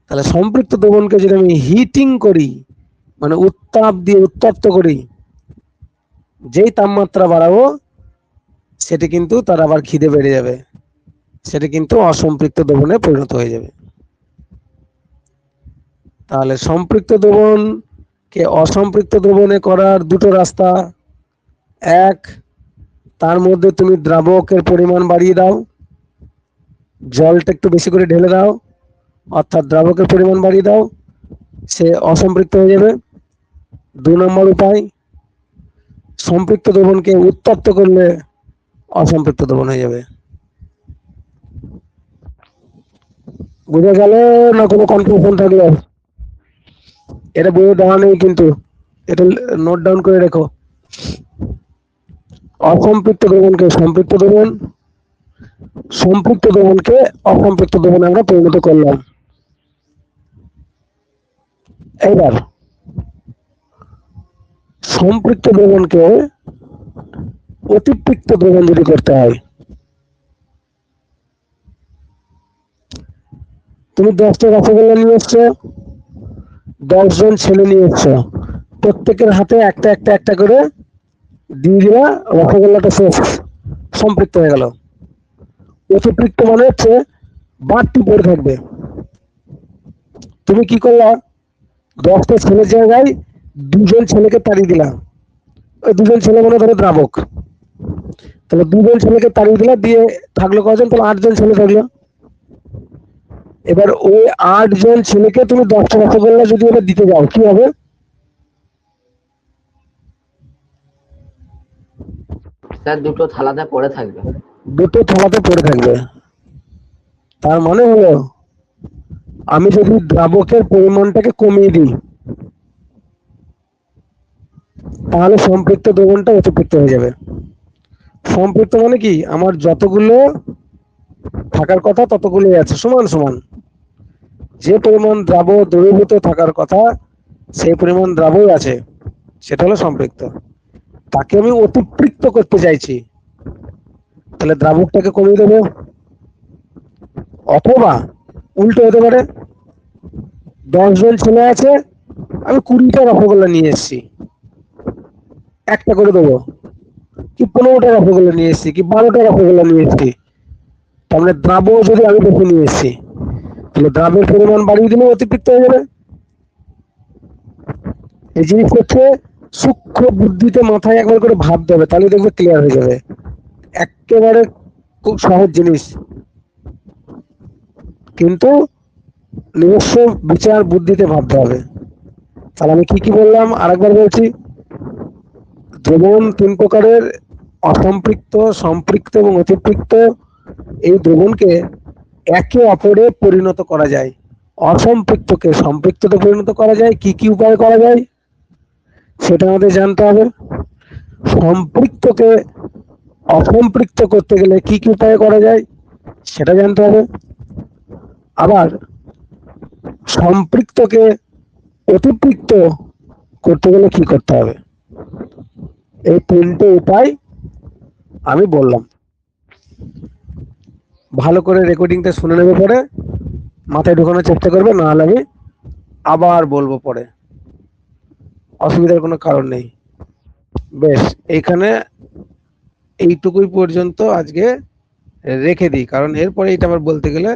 তাহলে সম্পৃক্ত দ্রবণকে যদি আমি হিটিং করি, মানে উত্তাপ দিয়ে উত্তপ্ত করি, যেই তাপমাত্রা বাড়াবো সেটি কিন্তু তার আবার খিদে বেড়ে যাবে, সেটি কিন্তু অসম্পৃক্ত দ্রবণে পরিণত হয়ে যাবে। তাহলে সম্পৃক্ত দ্রবণকে অসম্পৃক্ত দ্রবণে করার 2টো রাস্তা। এক, তার মধ্যে তুমি দ্রাবকের পরিমাণ বাড়িয়ে দাও, জলটা একটু বেশি করে ঢেলে দাও, অর্থাৎ দ্রাবকের পরিমাণ বাড়িয়ে দাও, সে অসম্পৃক্ত হয়ে যাবে। 2 নম্বর উপায়, সম্পৃক্ত দ্রবণকে উত্তপ্ত করলে অসম্পৃক্ত দ্রবণ হয়ে যাবে। বুঝে গেল না কোনো কনফিউশন থাকলে? এটা বইয়ে দেওয়া নেই, কিন্তু এটা নোট ডাউন করে রেখো। অসম্পৃক্ত দ্রবণকে সম্পৃক্ত দ্রবণ, সম্পৃক্ত দ্রবণকে অসম্পৃক্ত দ্রবণে আমরা পরিণত করলাম। এবার সম্পৃক্ত দ্রবণকে অতিপৃক্ত দ্রবণ যদি করতে হয়, তুমি 10টা রসগোল্লা নিয়ে এসছো, 10 জন ছেলে নিয়ে এসছো, প্রত্যেকের হাতে একটা একটা একটা করে দিয়ে দিলা, রসগোল্লাটা শেষ, সম্পৃক্ত হয়ে গেল। অতিপৃক্ত মানে হচ্ছে বাড়তি পড়ে থাকবে। তুমি কি করলা, 10টা ছেলের জায়গায় 2 জন ছেলেকে তাড়িয়ে দিলা, ওই 2 জন ছেলে মনে ধরো দ্রাবক, তাহলে 2 জন ছেলেকে তাড়িয়ে দিলা, দিয়ে থাকলো কজন? তাহলে 8 জন ছেলে থাকলো। এবার ওই 8 জন ছেলেকে তুমি 10টা রসগোল্লা যদি ওরা দিতে যাও, কি হবে? স্যার 2টো থালাতে পড়ে থাকবে। 2টো থালাতে পড়ে থাকবে। তার মানে হলো, আমি যদি দ্রাবকের পরিমাণটাকে কমিয়ে দিই, তাহলে সম্পৃক্ত দ্রবণটা অতিপৃক্ত হয়ে যাবে। সম্পৃক্ত মানে কি, আমার যতগুলো থাকার কথা ততগুলোই আছে, সমান সমান। যে পরিমাণ দ্রবীভূত থাকার কথা সেই পরিমাণ দ্রাবই আছে, সেটা হলো সম্পৃক্ত। তাকে আমি অতিপৃক্ত করতে চাইছি, তাহলে দ্রাবকটাকে কমিয়ে দেবো। অথবা উল্টো হতে পারে, 10 জন ছেলে আছে, আমি 20টা রসগোল্লা নিয়ে এসেছি, একটা করে দেবো, কি 15টা রসগোল্লা নিয়ে এসেছি, কি 12টা রসগোল্লা নিয়ে এসেছি, তাহলে দ্রাবক যদি আমি বেশি নিয়ে এসেছি, তাহলে দ্রাবের পরিমাণ বাড়িয়ে দিলে অতিপৃক্ত হয়ে যাবে। এই জিনিস হচ্ছে সূক্ষ্ম বুদ্ধিতে মাথায় একবার করে ভাবতে হবে, তাহলে দেখবে ক্লিয়ার হয়ে যাবে। একেবারে খুব সহজ জিনিস, কিন্তু নিজস্ব বিচার বুদ্ধিতে ভাবতে হবে। তাহলে আমি কি কি বললাম আরেকবার বলছি। দ্রবণ 3 প্রকারের, অসম্পৃক্ত, সম্পৃক্ত এবং অতিপৃক্ত। এই দ্রবণকে একে অপরে পরিণত করা যায়। অসম্পৃক্তকে সম্পৃক্ততে পরিণত করা যায় কি কি উপায়ে করা যায় সেটা আমাদের জানতে হবে। সম্পৃক্তকে অসম্পৃক্ত করতে গেলে কি কি উপায়ে করা যায় সেটা জানতে হবে। আবার সম্পৃক্তকে অতিপৃক্ত করতে গেলে কি করতে হবে, এই তিনটে উপায় আমি বললাম। ভালো করে রেকর্ডিংটা শুনে নেবে, পরে মাথায় ঢোকানোর চেষ্টা করবে, না হলে আমি আবার বলবো পরে, অসুবিধার কোনো কারণ নেই। বেশ, এইখানে এইটুকুই পর্যন্ত আজকে রেখে দিই, কারণ এরপরে এটা আবার বলতে গেলে